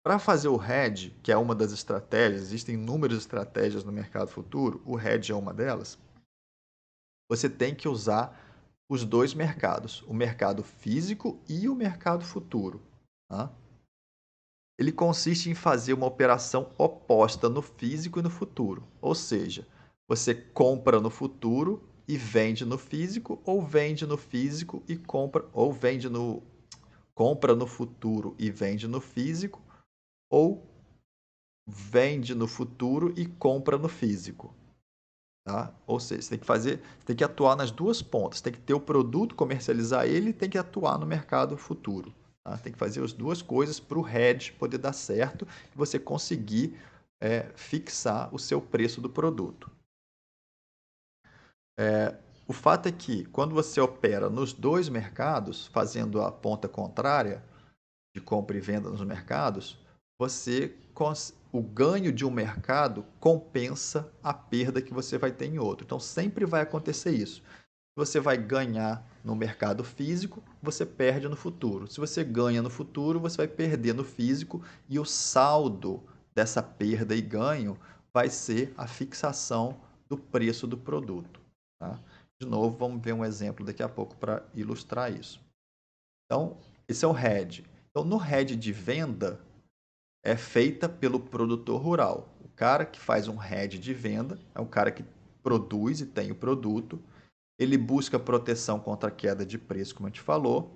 Speaker 1: Para fazer o hedge, que é uma das estratégias, existem inúmeras estratégias no mercado futuro, o hedge é uma delas, você tem que usar os dois mercados, o mercado físico e o mercado futuro. Tá? Ele consiste em fazer uma operação oposta no físico e no futuro. Ou seja, você compra no futuro e vende no físico, ou vende no físico e compra, ou compra no futuro e vende no físico, ou vende no futuro e compra no físico. Tá? Ou seja, você tem que atuar nas duas pontas. Tem que ter o produto, comercializar ele e tem que atuar no mercado futuro. Tá? Tem que fazer as duas coisas para o hedge poder dar certo e você conseguir fixar o seu preço do produto. O fato é que quando você opera nos dois mercados, fazendo a ponta contrária de compra e venda nos mercados, o ganho de um mercado compensa a perda que você vai ter em outro. Então sempre vai acontecer isso. Se você vai ganhar no mercado físico, você perde no futuro. Se você ganha no futuro, você vai perder no físico e o saldo dessa perda e ganho vai ser a fixação do preço do produto. Tá? De novo, vamos ver um exemplo daqui a pouco para ilustrar isso. Então, esse é o hedge. Então, no hedge de venda, é feita pelo produtor rural. O cara que faz um hedge de venda é o cara que produz e tem o produto. Ele busca proteção contra a queda de preço, como a gente falou.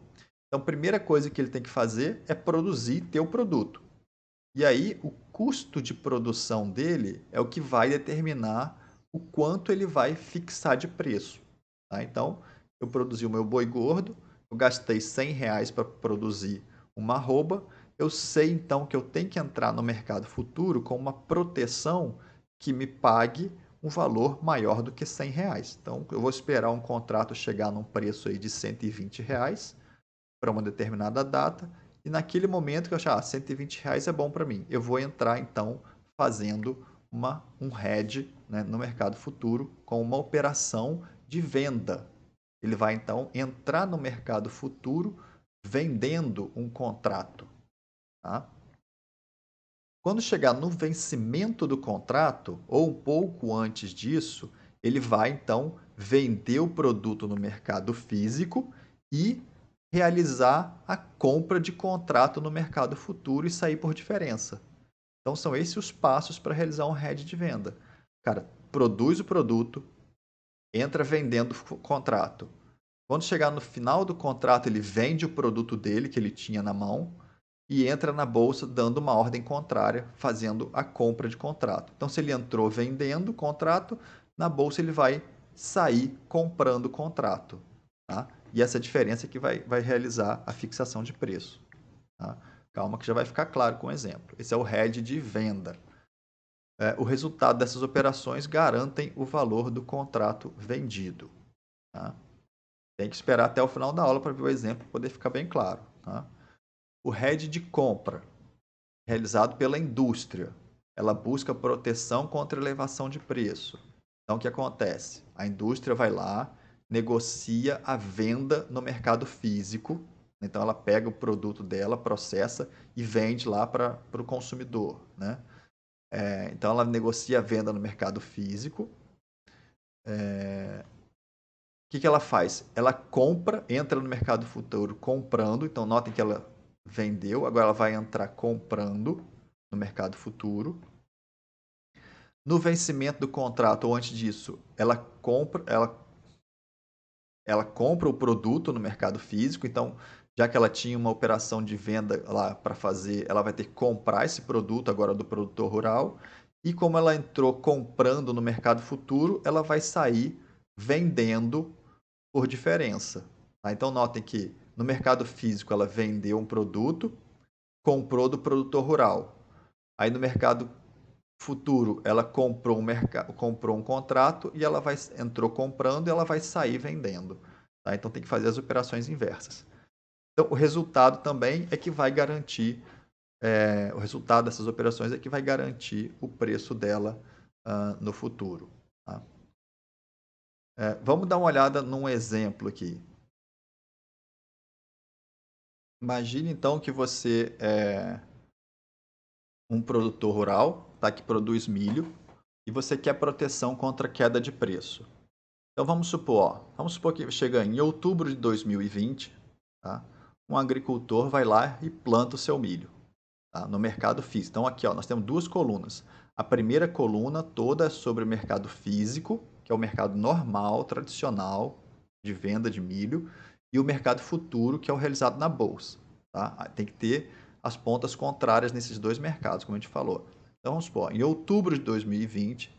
Speaker 1: Então, a primeira coisa que ele tem que fazer é produzir, ter o produto. E aí, o custo de produção dele é o que vai determinar o quanto ele vai fixar de preço. Tá? Então, eu produzi o meu boi gordo, eu gastei R$ 100 para produzir uma arroba, eu sei então que eu tenho que entrar no mercado futuro com uma proteção que me pague um valor maior do que R$ 100. Então, eu vou esperar um contrato chegar num preço aí de R$ 120 para uma determinada data, e naquele momento que eu achar, R$ 120 é bom para mim, eu vou entrar então fazendo um hedge, né, no mercado futuro com uma operação de venda. Ele vai então entrar no mercado futuro vendendo um contrato. Tá? Quando chegar no vencimento do contrato, ou um pouco antes disso, ele vai então vender o produto no mercado físico e realizar a compra de contrato no mercado futuro e sair por diferença. Então são esses os passos para realizar um hedge de venda. O cara produz o produto, entra vendendo o contrato. Quando chegar no final do contrato, ele vende o produto dele que ele tinha na mão e entra na bolsa dando uma ordem contrária, fazendo a compra de contrato. Então, se ele entrou vendendo o contrato, na bolsa ele vai sair comprando o contrato. Tá? E essa diferença é que vai realizar a fixação de preço. Tá? Calma que já vai ficar claro com o exemplo. Esse é o hedge de venda. O resultado dessas operações garantem o valor do contrato vendido. Tá? Tem que esperar até o final da aula para ver o exemplo, para poder ficar bem claro. Tá? O hedge de compra, realizado pela indústria, ela busca proteção contra elevação de preço. Então, o que acontece? A indústria vai lá, negocia a venda no mercado físico. Então, ela pega o produto dela, processa e vende lá para o consumidor. Né? Então, ela negocia a venda no mercado físico. O que ela faz? Ela compra, entra no mercado futuro comprando. Então, notem que ela vendeu, agora ela vai entrar comprando no mercado futuro. No vencimento do contrato ou antes disso, ela compra o produto no mercado físico. Então, já que ela tinha uma operação de venda lá para fazer, ela vai ter que comprar esse produto agora do produtor rural. E como ela entrou comprando no mercado futuro, ela vai sair vendendo por diferença. Tá? Então, notem que no mercado físico ela vendeu um produto, comprou do produtor rural. Aí no mercado futuro ela comprou um contrato e ela entrou comprando e ela vai sair vendendo. Tá? Então tem que fazer as operações inversas. Então o resultado também é que vai garantir, o resultado dessas operações é que vai garantir o preço dela no futuro. Tá? Vamos dar uma olhada num exemplo aqui. Imagine então que você é um produtor rural, tá, que produz milho e você quer proteção contra queda de preço. Então vamos supor que chega em outubro de 2020, tá? Um agricultor vai lá e planta o seu milho, tá? No mercado físico. Então aqui, nós temos duas colunas. A primeira coluna toda é sobre o mercado físico, que é o mercado normal, tradicional de venda de milho, e o mercado futuro, que é o realizado na bolsa, tá? Tem que ter as pontas contrárias nesses dois mercados, como a gente falou. Então vamos supor, em outubro de 2020,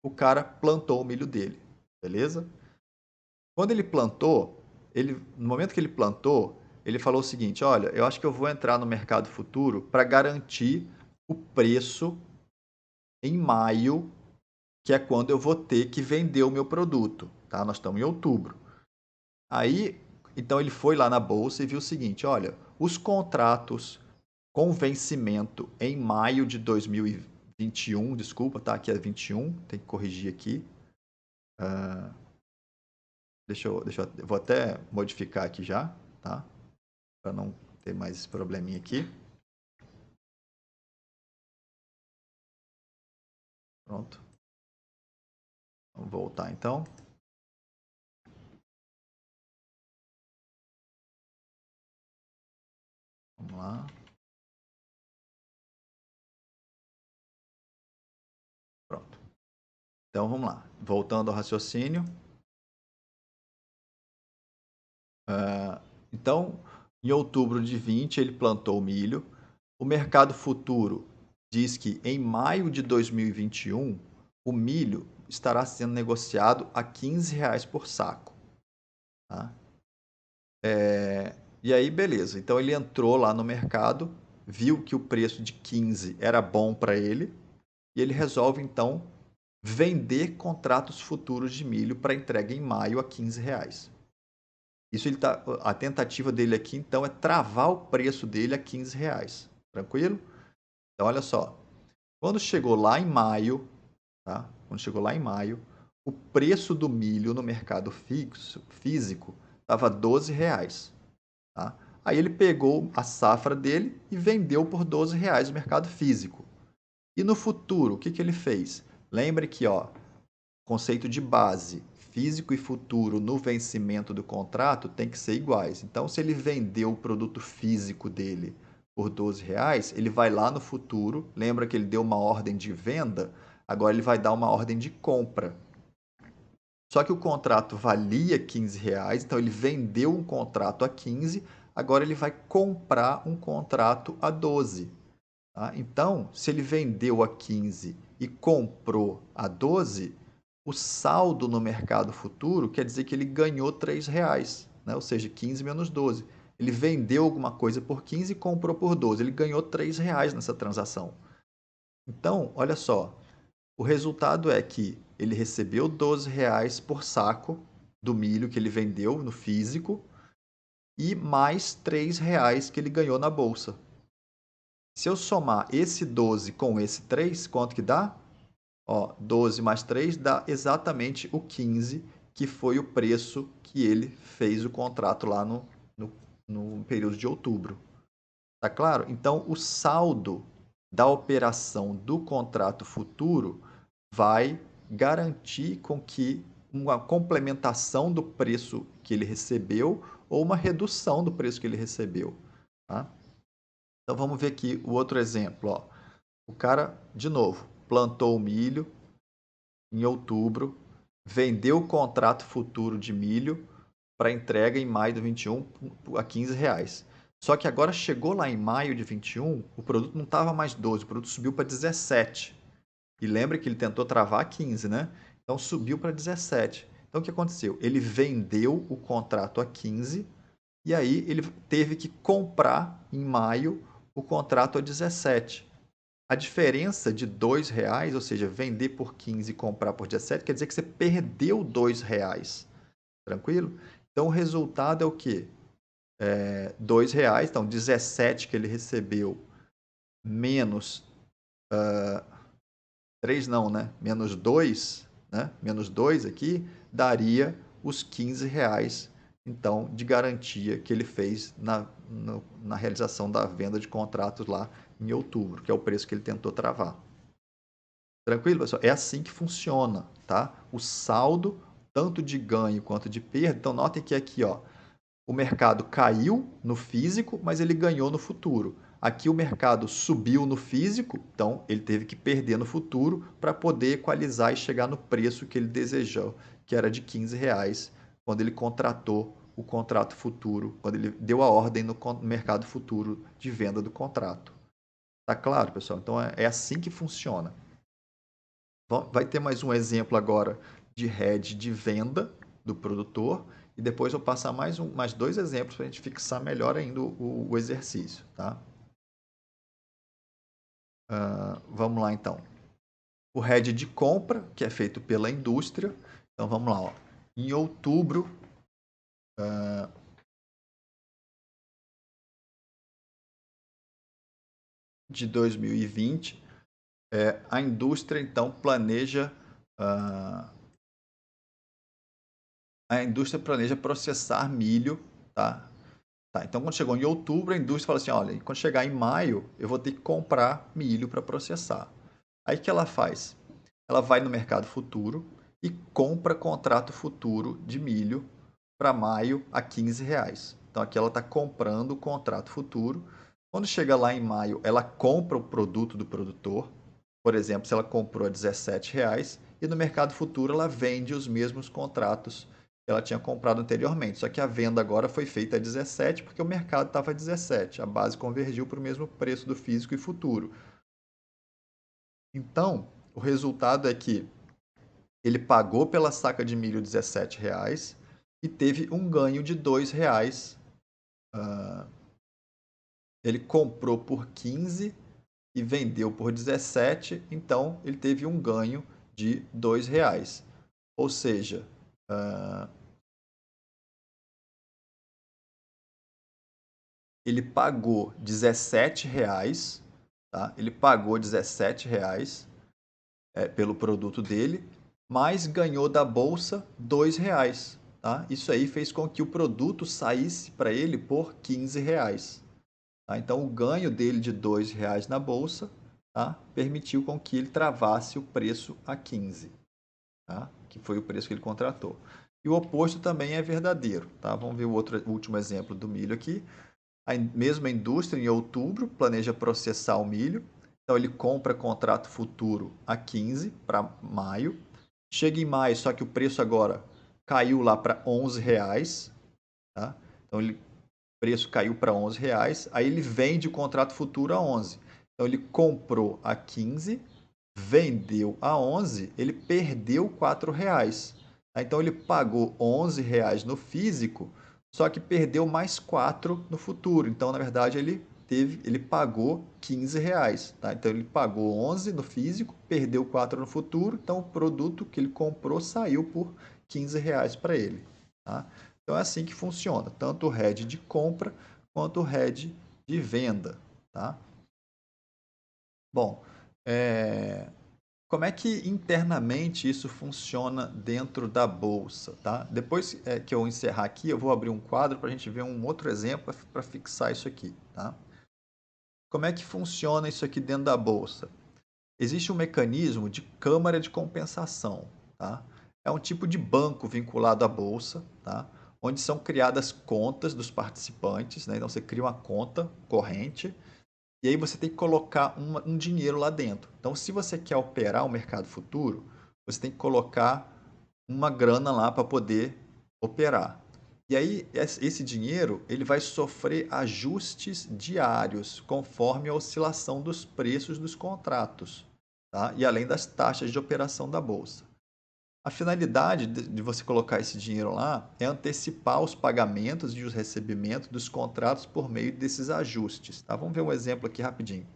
Speaker 1: o cara plantou o milho dele, beleza? Quando ele plantou, no momento que ele plantou, ele falou o seguinte: olha, eu acho que eu vou entrar no mercado futuro para garantir o preço em maio, que é quando eu vou ter que vender o meu produto. Tá? Nós estamos em outubro. Aí, então ele foi lá na bolsa e viu o seguinte: olha, os contratos com vencimento em maio de 2021, desculpa, tá? Aqui é 21, tem que corrigir aqui. eu vou até modificar aqui já, tá? Para não ter mais esse probleminha aqui. Pronto. Vamos voltar então. Vamos lá. Pronto. Então vamos lá. Voltando ao raciocínio. Então, em outubro de 20, ele plantou milho. O mercado futuro diz que em maio de 2021, o milho estará sendo negociado a R$ 15 por saco. Tá? E aí, beleza. Então, ele entrou lá no mercado, viu que o preço de 15 era bom para ele, e ele resolve, então, vender contratos futuros de milho para entrega em maio a R$ 15. Isso a tentativa dele aqui, então, é travar o preço dele a R$ 15. Tranquilo? Então, olha só. Quando chegou lá em maio, tá? Quando chegou lá em maio, o preço do milho no mercado físico estava R$ 12. Tá? Aí ele pegou a safra dele e vendeu por R$ 12 no mercado físico. E no futuro, o que, que ele fez? Lembre que, ó, conceito de base, físico e futuro no vencimento do contrato tem que ser iguais. Então, se ele vendeu o produto físico dele por R$ 12, ele vai lá no futuro, lembra que ele deu uma ordem de venda, agora ele vai dar uma ordem de compra. Só que o contrato valia R$ 15, então ele vendeu um contrato a 15, agora ele vai comprar um contrato a 12. Tá? Então, se ele vendeu a 15 e comprou a 12, o saldo no mercado futuro quer dizer que ele ganhou R$ 3, né? Ou seja, 15 menos 12. Ele vendeu alguma coisa por 15 e comprou por 12. Ele ganhou R$ 3 nessa transação. Então, olha só, o resultado é que ele recebeu R$ 12 por saco do milho que ele vendeu no físico e mais R$ 3 que ele ganhou na bolsa. Se eu somar esse 12 com esse 3, quanto que dá? Ó, 12 mais 3 dá exatamente o 15, que foi o preço que ele fez o contrato lá no, no período de outubro. Tá claro? Então, o saldo da operação do contrato futuro vai garantir com que uma complementação do preço que ele recebeu ou uma redução do preço que ele recebeu. Tá? Então, vamos ver aqui o outro exemplo. Ó. O cara, de novo, plantou o milho em outubro, vendeu o contrato futuro de milho para entrega em maio de 21 a R$ 15. Só que agora chegou lá em maio de 21, o produto não estava mais 12, o produto subiu para 17. E lembra que ele tentou travar 15, né? Então subiu para 17. Então o que aconteceu? Ele vendeu o contrato a 15 e aí ele teve que comprar em maio o contrato a 17. A diferença de R$ 2, ou seja, vender por 15 e comprar por 17, quer dizer que você perdeu R$ 2. Tranquilo? Então o resultado é o quê? R$ 2, então 17 que ele recebeu menos 3 não, né? Menos 2, né? Menos 2 aqui daria os R$ 15, então, de garantia que ele fez na realização da venda de contratos lá em outubro, que é o preço que ele tentou travar. Tranquilo, pessoal? É assim que funciona, tá? O saldo, tanto de ganho quanto de perda. Então, notem que aqui, ó, o mercado caiu no físico, mas ele ganhou no futuro. Aqui o mercado subiu no físico, então ele teve que perder no futuro para poder equalizar e chegar no preço que ele desejou, que era de R$ 15, quando ele contratou o contrato futuro, quando ele deu a ordem no mercado futuro de venda do contrato. Tá claro, pessoal? Então é assim que funciona. Vai ter mais um exemplo agora de head de venda do produtor e depois eu vou passar mais dois exemplos para a gente fixar melhor ainda o exercício, tá? Vamos lá então. O head de compra, que é feito pela indústria. Então vamos lá. Ó. Em outubro de 2020, a indústria então planeja a indústria planeja processar milho, tá? Tá, então quando chegou em outubro, a indústria fala assim, olha, quando chegar em maio, eu vou ter que comprar milho para processar. Aí o que ela faz? Ela vai no mercado futuro e compra contrato futuro de milho para maio a R$ 15. Então aqui ela está comprando o contrato futuro. Quando chega lá em maio, ela compra o produto do produtor. Por exemplo, se ela comprou a R$ 17, e no mercado futuro ela vende os mesmos contratos que ela tinha comprado anteriormente. Só que a venda agora foi feita a 17 porque o mercado estava a 17. A base convergiu para o mesmo preço do físico e futuro. Então, o resultado é que ele pagou pela saca de milho R$ 17 e teve um ganho de R$ 2. Ele comprou por 15 e vendeu por 17, então ele teve um ganho de R$ 2. Ou seja, ele pagou R$ 17, tá? Ele pagou R$ 17 pelo produto dele, mas ganhou da bolsa R$ 2. Tá? Isso aí fez com que o produto saísse para ele por R$ 15. Tá? Então, o ganho dele de R$ 2 na bolsa, tá? Permitiu com que ele travasse o preço a 15, tá? Que foi o preço que ele contratou. E o oposto também é verdadeiro. Tá? Vamos ver o último exemplo do milho aqui. A mesma indústria, em outubro, planeja processar o milho. Então, ele compra contrato futuro a 15 para maio. Chega em maio, só que o preço agora caiu lá para R$ 11. Tá? Então, o preço caiu para R$ 11. Aí, ele vende o contrato futuro a 11. Então, ele comprou a 15, vendeu a 11, ele perdeu R$ 4. Então, ele pagou R$ 11 no físico, só que perdeu mais 4 no futuro. Então, na verdade, ele pagou R$ 15. Tá? Então, ele pagou 11 no físico, perdeu 4 no futuro. Então, o produto que ele comprou saiu por R$ 15 para ele. Tá? Então, é assim que funciona, tanto o hedge de compra quanto o hedge de venda. Tá? Bom, como é que internamente isso funciona dentro da bolsa, tá? Depois que eu encerrar aqui, eu vou abrir um quadro para a gente ver um outro exemplo para fixar isso aqui, tá? Como é que funciona isso aqui dentro da bolsa? Existe um mecanismo de câmara de compensação, tá? É um tipo de banco vinculado à bolsa, tá? Onde são criadas contas dos participantes, né? Então você cria uma conta corrente e aí você tem que colocar um dinheiro lá dentro. Então, se você quer operar o mercado futuro, você tem que colocar uma grana lá para poder operar. E aí, esse dinheiro ele vai sofrer ajustes diários conforme a oscilação dos preços dos contratos, tá? E além das taxas de operação da bolsa. A finalidade de você colocar esse dinheiro lá é antecipar os pagamentos e os recebimentos dos contratos por meio desses ajustes. Tá? Vamos ver um exemplo aqui rapidinho.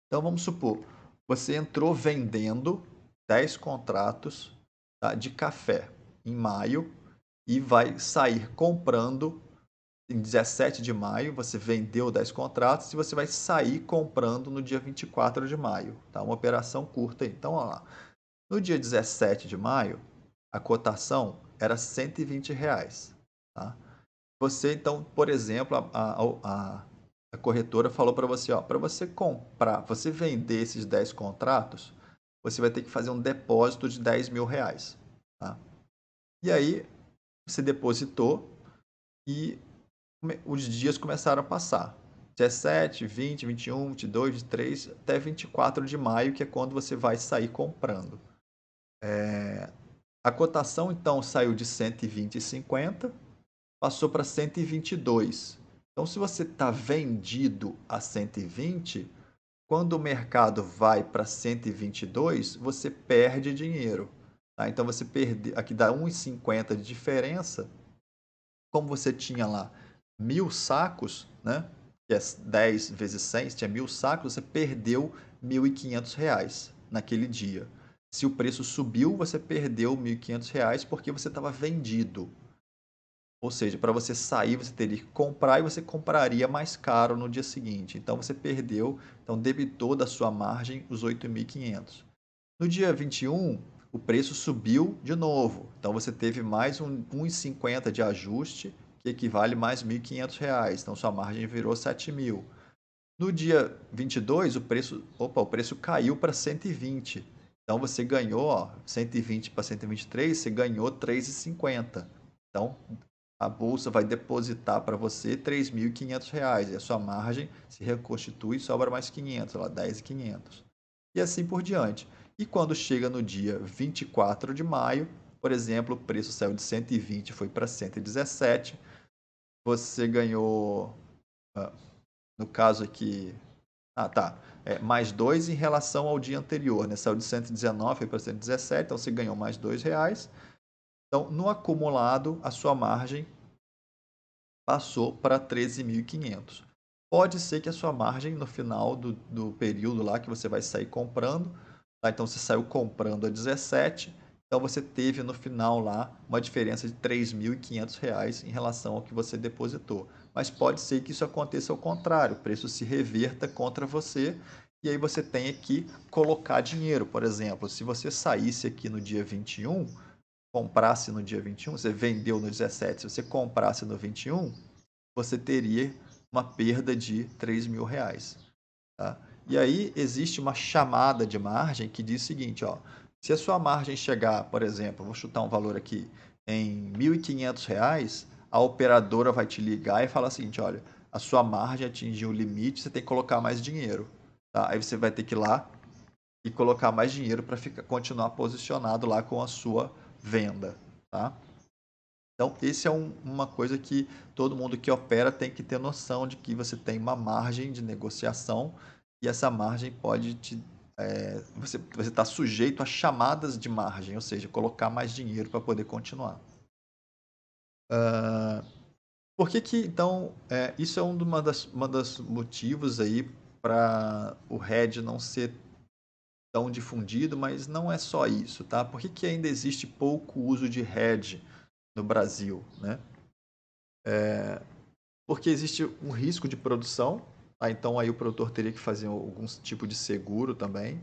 Speaker 1: Então vamos supor, você entrou vendendo 10 contratos, tá, de café em maio e vai sair comprando em 17 de maio. Você vendeu 10 contratos e você vai sair comprando no dia 24 de maio. Tá? Uma operação curta aí. Então, olha lá. No dia 17 de maio, a cotação era R$ 120. Tá? Você, então, por exemplo, a corretora falou para você, ó, para você comprar, você vender esses 10 contratos, você vai ter que fazer um depósito de R$ 10.000. Tá? E aí, você depositou e os dias começaram a passar. 17, 20, 21, 22, 23, até 24 de maio, que é quando você vai sair comprando. A cotação, então, saiu de 120,50, passou para 122. Então, se você está vendido a 120, quando o mercado vai para 122, você perde dinheiro. Tá? Então, você perde, aqui dá 1,50 de diferença. Como você tinha lá 1.000 sacos, né? Que é 10 vezes 100, você tinha 1.000 sacos, você perdeu R$ 1.500 naquele dia. Se o preço subiu, você perdeu R$ 1.500 porque você estava vendido. Ou seja, para você sair, você teria que comprar e você compraria mais caro no dia seguinte. Então você perdeu, então debitou da sua margem os 8.500. No dia 21, o preço subiu de novo. Então você teve mais um 1,50 de ajuste, que equivale mais R$ 1.500. Então sua margem virou 7.000. No dia 22, o preço caiu para 120. Então você ganhou, ó, 120 para 123, você ganhou 3,50. Então a bolsa vai depositar para você R$ 3.500 e a sua margem se reconstitui e sobra mais 500, lá 10.500. E assim por diante. E quando chega no dia 24 de maio, por exemplo, o preço saiu de 120 e foi para 117, você ganhou, ah, no caso aqui, tá, mais 2 em relação ao dia anterior, né? Saiu de 119 foi para 117, então você ganhou mais R$ 2. Então, no acumulado, a sua margem passou para 13.500. Pode ser que a sua margem no final do período lá que você vai sair comprando, tá? Então você saiu comprando a 17, então você teve no final lá uma diferença de R$ 3.500 em relação ao que você depositou. Mas pode ser que isso aconteça ao contrário, o preço se reverta contra você e aí você tenha que colocar dinheiro. Por exemplo, se você saísse aqui no dia 21, comprasse no dia 21, você vendeu no 17, se você comprasse no 21, você teria uma perda de R$ 3.000. Tá? E aí existe uma chamada de margem que diz o seguinte, ó, se a sua margem chegar, por exemplo, vou chutar um valor aqui, em R$ 1.500, a operadora vai te ligar e falar o seguinte, olha, a sua margem atingiu o limite, você tem que colocar mais dinheiro. Tá? Aí você vai ter que ir lá e colocar mais dinheiro para continuar posicionado lá com a sua venda. Tá? Então, esse é uma coisa que todo mundo que opera tem que ter noção de que você tem uma margem de negociação e essa margem pode você está sujeito a chamadas de margem, ou seja, colocar mais dinheiro para poder continuar. Por que que, então, isso é uma das motivos aí para o hedge não ser tão difundido, mas não é só isso, tá? Por que que ainda existe pouco uso de hedge no Brasil, né? Porque existe um risco de produção, tá? Então aí o produtor teria que fazer algum tipo de seguro também.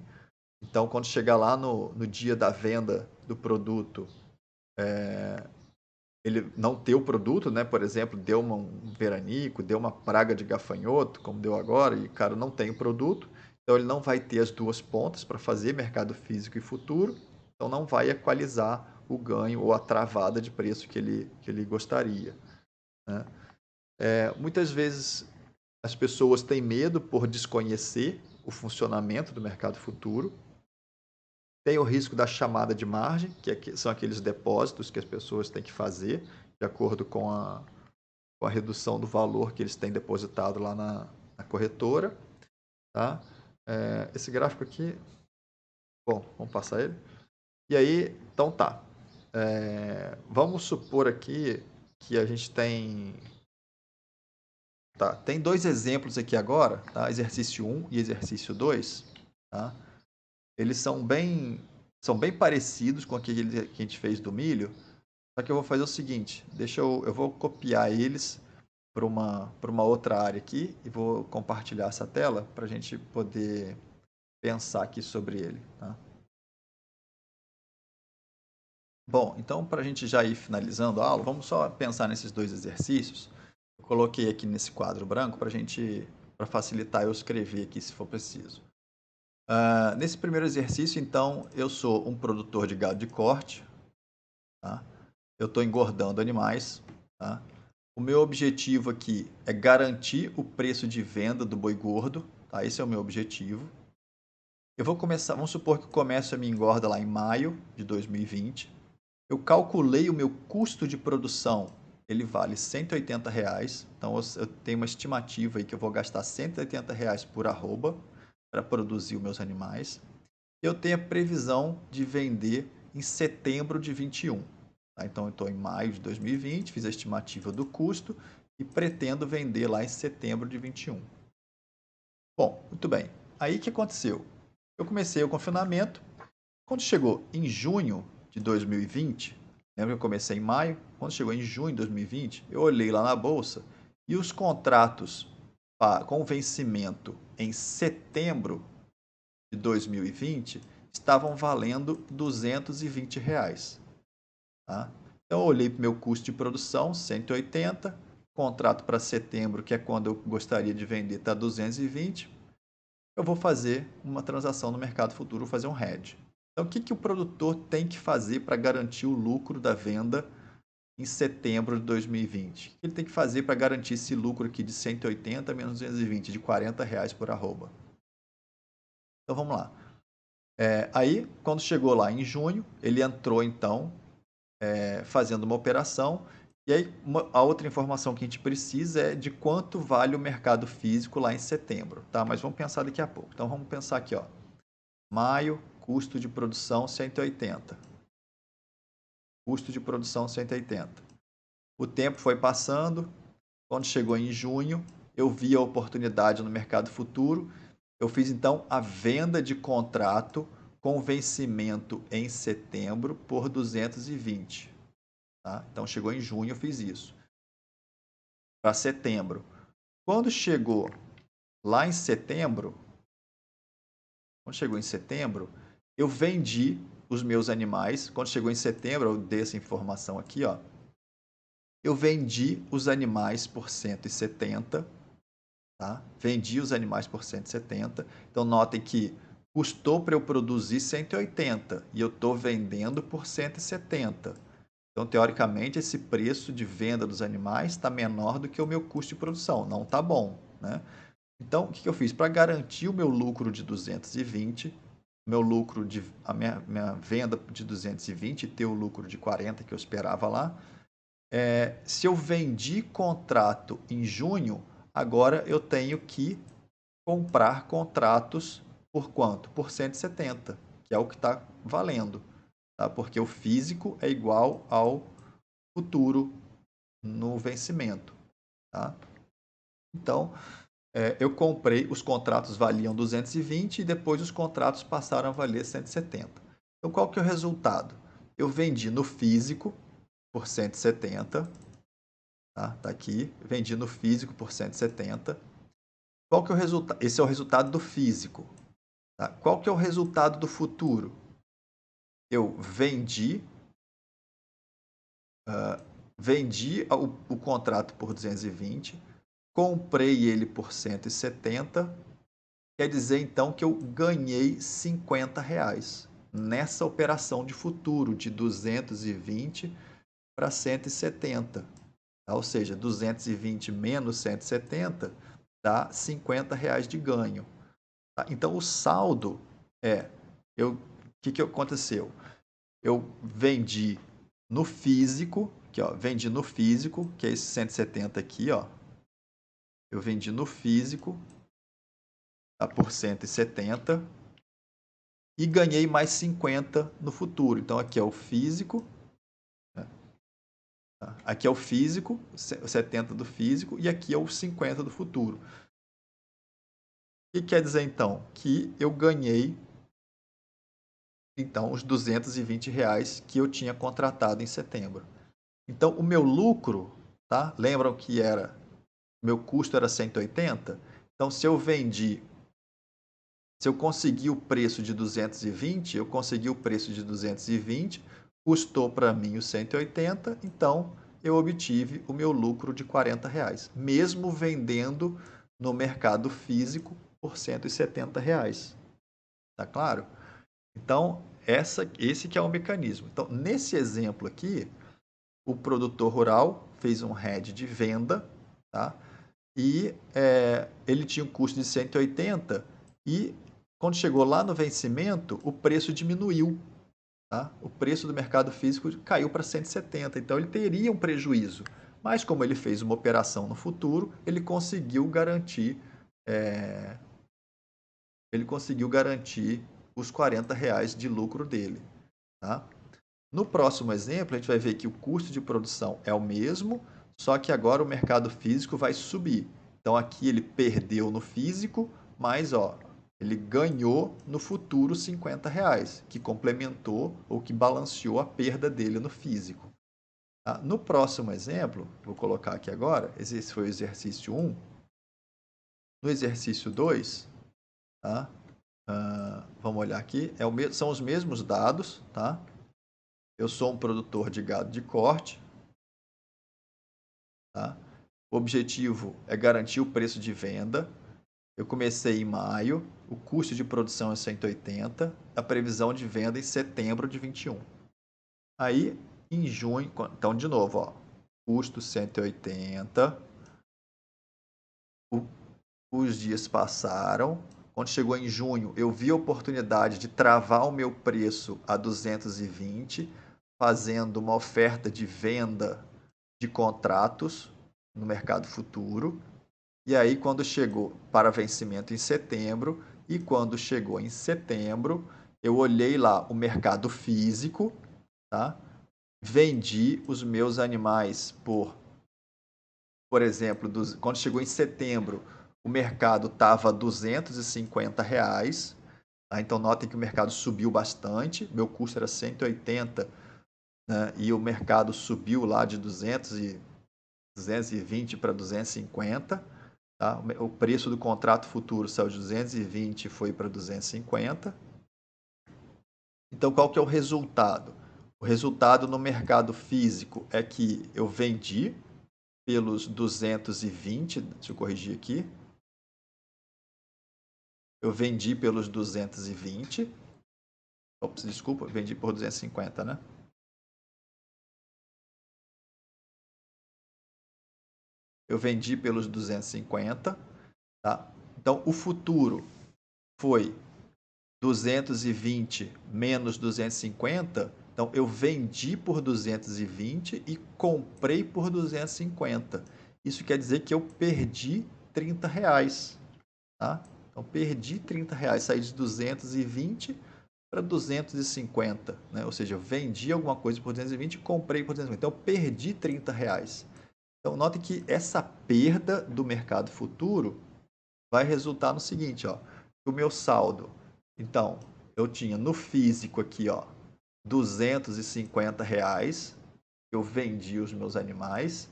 Speaker 1: Então, quando chegar lá no dia da venda do produto, ele não ter o produto, né? Por exemplo, deu um veranico, deu uma praga de gafanhoto, como deu agora, e o cara não tem o produto, então ele não vai ter as duas pontas para fazer mercado físico e futuro, então não vai equalizar o ganho ou a travada de preço que ele gostaria, né? Muitas vezes as pessoas têm medo por desconhecer o funcionamento do mercado futuro. Tem o risco da chamada de margem, são aqueles depósitos que as pessoas têm que fazer de acordo com a redução do valor que eles têm depositado lá na corretora. Tá? Esse gráfico aqui, bom, vamos passar ele. E aí, então tá. Vamos supor aqui que a gente tem. Tá, tem dois exemplos aqui agora, tá? Exercício 1 e exercício 2. Tá? Eles são bem parecidos com aquele que a gente fez do milho, só que eu vou fazer o seguinte, eu vou copiar eles para uma outra área aqui e vou compartilhar essa tela para a gente poder pensar aqui sobre ele. Tá? Bom, então para a gente já ir finalizando a aula, vamos só pensar nesses dois exercícios. Eu coloquei aqui nesse quadro branco para facilitar eu escrever aqui se for preciso. Nesse primeiro exercício, então, eu sou um produtor de gado de corte, tá? Eu estou engordando animais, tá? O meu objetivo aqui é garantir o preço de venda do boi gordo, tá? Esse é o meu objetivo. Eu vou começar, vamos supor que eu comece a minha engorda lá em maio de 2020. Eu calculei o meu custo de produção, ele vale R$ 180, então eu tenho uma estimativa aí que eu vou gastar R$ 180 por arroba para produzir os meus animais. Eu tenho a previsão de vender em setembro de 21. Tá? Então, eu estou em maio de 2020, fiz a estimativa do custo e pretendo vender lá em setembro de 21. Bom, muito bem. Aí o que aconteceu? Eu comecei o confinamento. Quando chegou em junho de 2020, lembra que eu comecei em maio? Quando chegou em junho de 2020, eu olhei lá na bolsa e os contratos com vencimento em setembro de 2020 estavam valendo R$ 220. Tá? Então, eu olhei para o meu custo de produção, 180, contrato para setembro, que é quando eu gostaria de vender, está 220. Eu vou fazer uma transação no mercado futuro, vou fazer um hedge. Então, o que o produtor tem que fazer para garantir o lucro da venda em setembro de 2020? O que ele tem que fazer para garantir esse lucro aqui de 180 menos 220, de R$ 40 por arroba? Então, vamos lá. Aí, quando chegou lá em junho, ele entrou, então, fazendo uma operação. E aí, a outra informação que a gente precisa é de quanto vale o mercado físico lá em setembro, tá? Mas vamos pensar daqui a pouco. Então, vamos pensar aqui, ó. Maio, custo de produção 180. Custo de produção 180. O tempo foi passando. Quando chegou em junho, eu vi a oportunidade no mercado futuro. Eu fiz então a venda de contrato com vencimento em setembro por 220. Tá? Então chegou em junho, eu fiz isso. Para setembro. Quando chegou lá em setembro, eu vendi os meus animais. Quando chegou em setembro, eu dei essa informação aqui, ó. Eu vendi os animais por 170, tá? Vendi os animais por 170. Então notem que custou para eu produzir 180 e eu estou vendendo por 170. Então, teoricamente, esse preço de venda dos animais está menor do que o meu custo de produção. Não está bom, né? Então, o que eu fiz? Para garantir o meu lucro de 220, a minha venda de 220 e ter o lucro de 40 que eu esperava lá, se eu vendi contrato em junho, agora eu tenho que comprar contratos por quanto? Por 170, que é o que está valendo, tá? Porque o físico é igual ao futuro no vencimento, tá? Então, eu comprei, os contratos valiam 220 e depois os contratos passaram a valer 170. Então, qual que é o resultado? Eu vendi no físico por 170, tá? Tá aqui, vendi no físico por 170. Qual que é o resultado? Esse é o resultado do físico, tá? Qual que é o resultado do futuro? Eu vendi o contrato por 220, comprei ele por 170, quer dizer então que eu ganhei R$ 50 nessa operação de futuro de 220 para 170. Tá? Ou seja, 220 menos 170 dá R$ 50 de ganho. Tá? Então o saldo o que aconteceu? Eu vendi no físico, vendi no físico, que é esse 170 aqui, ó. Eu vendi no físico, tá, por 170 e ganhei mais 50 no futuro. Então aqui é o físico, né? Aqui é o físico, 70 do físico e aqui é o 50 do futuro. O que quer dizer então? Que eu ganhei então os R$ 220 que eu tinha contratado em setembro. Então o meu lucro, tá? Lembram que meu custo era 180? Então se eu consegui o preço de 220, eu consegui o preço de 220, custou para mim os 180, então eu obtive o meu lucro de R$ 40, mesmo vendendo no mercado físico por R$ 170. Tá claro? Então, esse que é o mecanismo. Então, nesse exemplo aqui, o produtor rural fez um hedge de venda, tá? E ele tinha um custo de 180 e quando chegou lá no vencimento, o preço diminuiu, tá? O preço do mercado físico caiu para 170, então ele teria um prejuízo. Mas como ele fez uma operação no futuro, ele conseguiu garantir os R$ 40 de lucro dele, tá? No próximo exemplo, a gente vai ver que o custo de produção é o mesmo, só que agora o mercado físico vai subir. Então aqui ele perdeu no físico, mas ele ganhou no futuro R$ 50, que complementou ou que balanceou a perda dele no físico. Tá? No próximo exemplo, vou colocar aqui agora, esse foi o exercício 1. No exercício 2, tá? Vamos olhar aqui. São os mesmos dados, tá? Eu sou um produtor de gado de corte, tá? O objetivo é garantir o preço de venda. Eu comecei em maio, o custo de produção é 180, a previsão de venda em setembro de 21. Aí, em junho, então de novo, ó, custo 180, os dias passaram. Quando chegou em junho, eu vi a oportunidade de travar o meu preço a 220, fazendo uma oferta de venda de contratos no mercado futuro. E aí, quando chegou para vencimento em setembro, e quando chegou em setembro, eu olhei lá o mercado físico, tá? Vendi os meus animais por exemplo, quando chegou em setembro, o mercado estava a R$ 250. Tá? Então, notem que o mercado subiu bastante. Meu custo era 180, né? E o mercado subiu lá de 220 para 250. Tá? O preço do contrato futuro saiu de 220 e foi para 250. Então, qual que é o resultado? O resultado no mercado físico é que eu vendi pelos 220, deixa eu corrigir aqui. Eu vendi pelos 220. Ops, desculpa, vendi por 250, né? Eu vendi pelos 250, tá? Então, o futuro foi 220 menos 250. Então, eu vendi por 220 e comprei por 250. Isso quer dizer que eu perdi R$ 30, tá? Então, perdi R$ 30. Saí de 220 para 250, né? Ou seja, eu vendi alguma coisa por 220 e comprei por 250. Então, eu perdi R$ 30. Então, note que essa perda do mercado futuro vai resultar no seguinte, ó, o meu saldo. Então, eu tinha no físico aqui, ó, R$ 250, eu vendi os meus animais,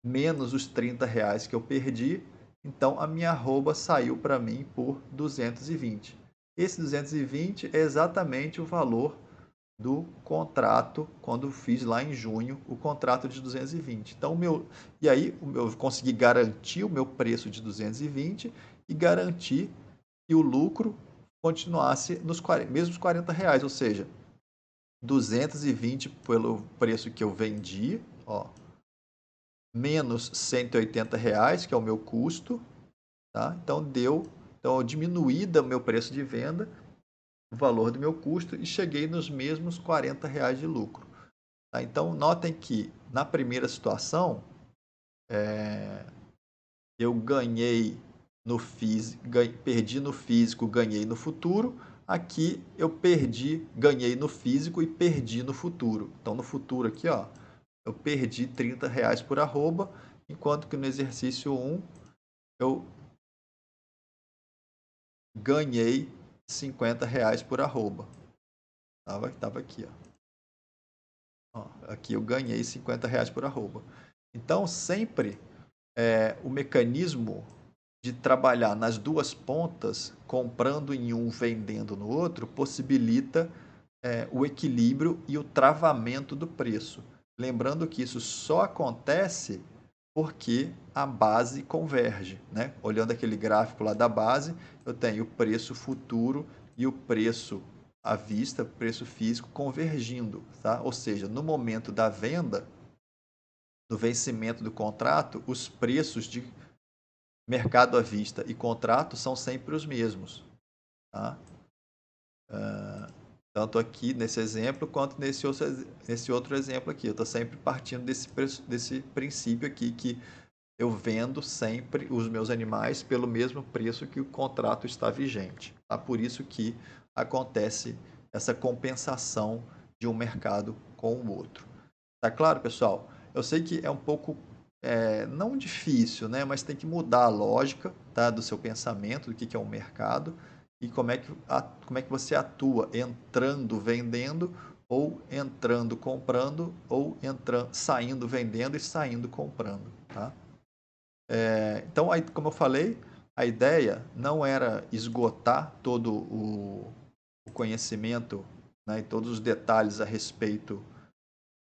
Speaker 1: menos os R$ 30 que eu perdi, então a minha arroba saiu para mim por 220. Esse 220 é exatamente o valor do contrato quando fiz lá em junho o contrato de 220. Então, e aí eu consegui garantir o meu preço de 220 e garantir que o lucro continuasse nos mesmos R$ 40, ou seja, 220 pelo preço que eu vendi, ó, menos R$ 180, que é o meu custo, tá? Então eu diminuí o meu preço de venda, o valor do meu custo e cheguei nos mesmos R$ 40 de lucro. Tá? Então, notem que na primeira situação, eu ganhei no físico, perdi no físico, ganhei no futuro. Aqui eu ganhei no físico e perdi no futuro. Então, no futuro aqui, ó, eu perdi R$ 30 por arroba, enquanto que no exercício 1 eu ganhei R$ 50 por arroba. Tava aqui, ó. Aqui eu ganhei R$ 50 por arroba. Então, sempre o mecanismo de trabalhar nas duas pontas, comprando em um, vendendo no outro, possibilita o equilíbrio e o travamento do preço. Lembrando que isso só acontece porque a base converge, né? Olhando aquele gráfico lá da base, eu tenho o preço futuro e o preço à vista, preço físico convergindo, tá? Ou seja, no momento da venda, no vencimento do contrato, os preços de mercado à vista e contrato são sempre os mesmos, tá? Tanto aqui nesse exemplo quanto nesse outro exemplo aqui. Eu estou sempre partindo desse princípio aqui que eu vendo sempre os meus animais pelo mesmo preço que o contrato está vigente. Tá? Por isso que acontece essa compensação de um mercado com o outro. Tá claro, pessoal? Eu sei que é um pouco, não difícil, né? Mas tem que mudar a lógica, tá? Do seu pensamento, do que é um mercado e como é que você atua entrando vendendo ou entrando comprando ou saindo vendendo e saindo comprando, tá? Então, aí, como eu falei, A ideia não era esgotar todo o conhecimento, né, e todos os detalhes a respeito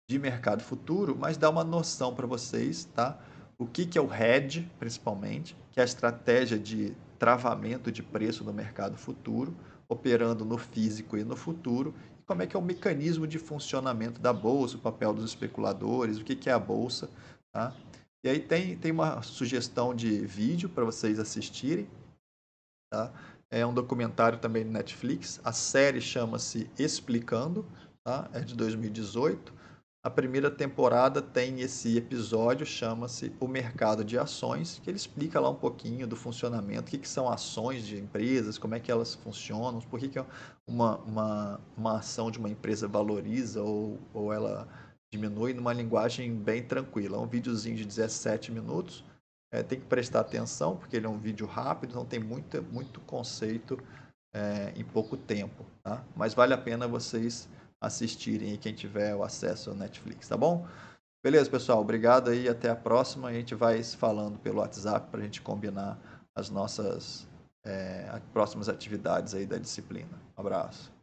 Speaker 1: de mercado futuro, mas dar uma noção para vocês, tá? O que é o hedge, principalmente, que é a estratégia de travamento de preço no mercado futuro, operando no físico e no futuro, e como é que é o mecanismo de funcionamento da bolsa, o papel dos especuladores, o que é a bolsa, tá? E aí tem uma sugestão de vídeo para vocês assistirem, tá? É um documentário também no Netflix. A série chama-se Explicando, tá? É de 2018. A primeira temporada tem esse episódio, chama-se O Mercado de Ações, que ele explica lá um pouquinho do funcionamento, o que são ações de empresas, como é que elas funcionam, por que uma ação de uma empresa valoriza ou ela diminui, numa linguagem bem tranquila. É um videozinho de 17 minutos, tem que prestar atenção, porque ele é um vídeo rápido, então tem muito conceito em pouco tempo, tá? Mas vale a pena vocês assistirem, quem tiver o acesso ao Netflix, tá bom? Beleza, pessoal, obrigado aí, até a próxima. A gente vai se falando pelo WhatsApp para a gente combinar as nossas próximas atividades aí da disciplina. Um abraço.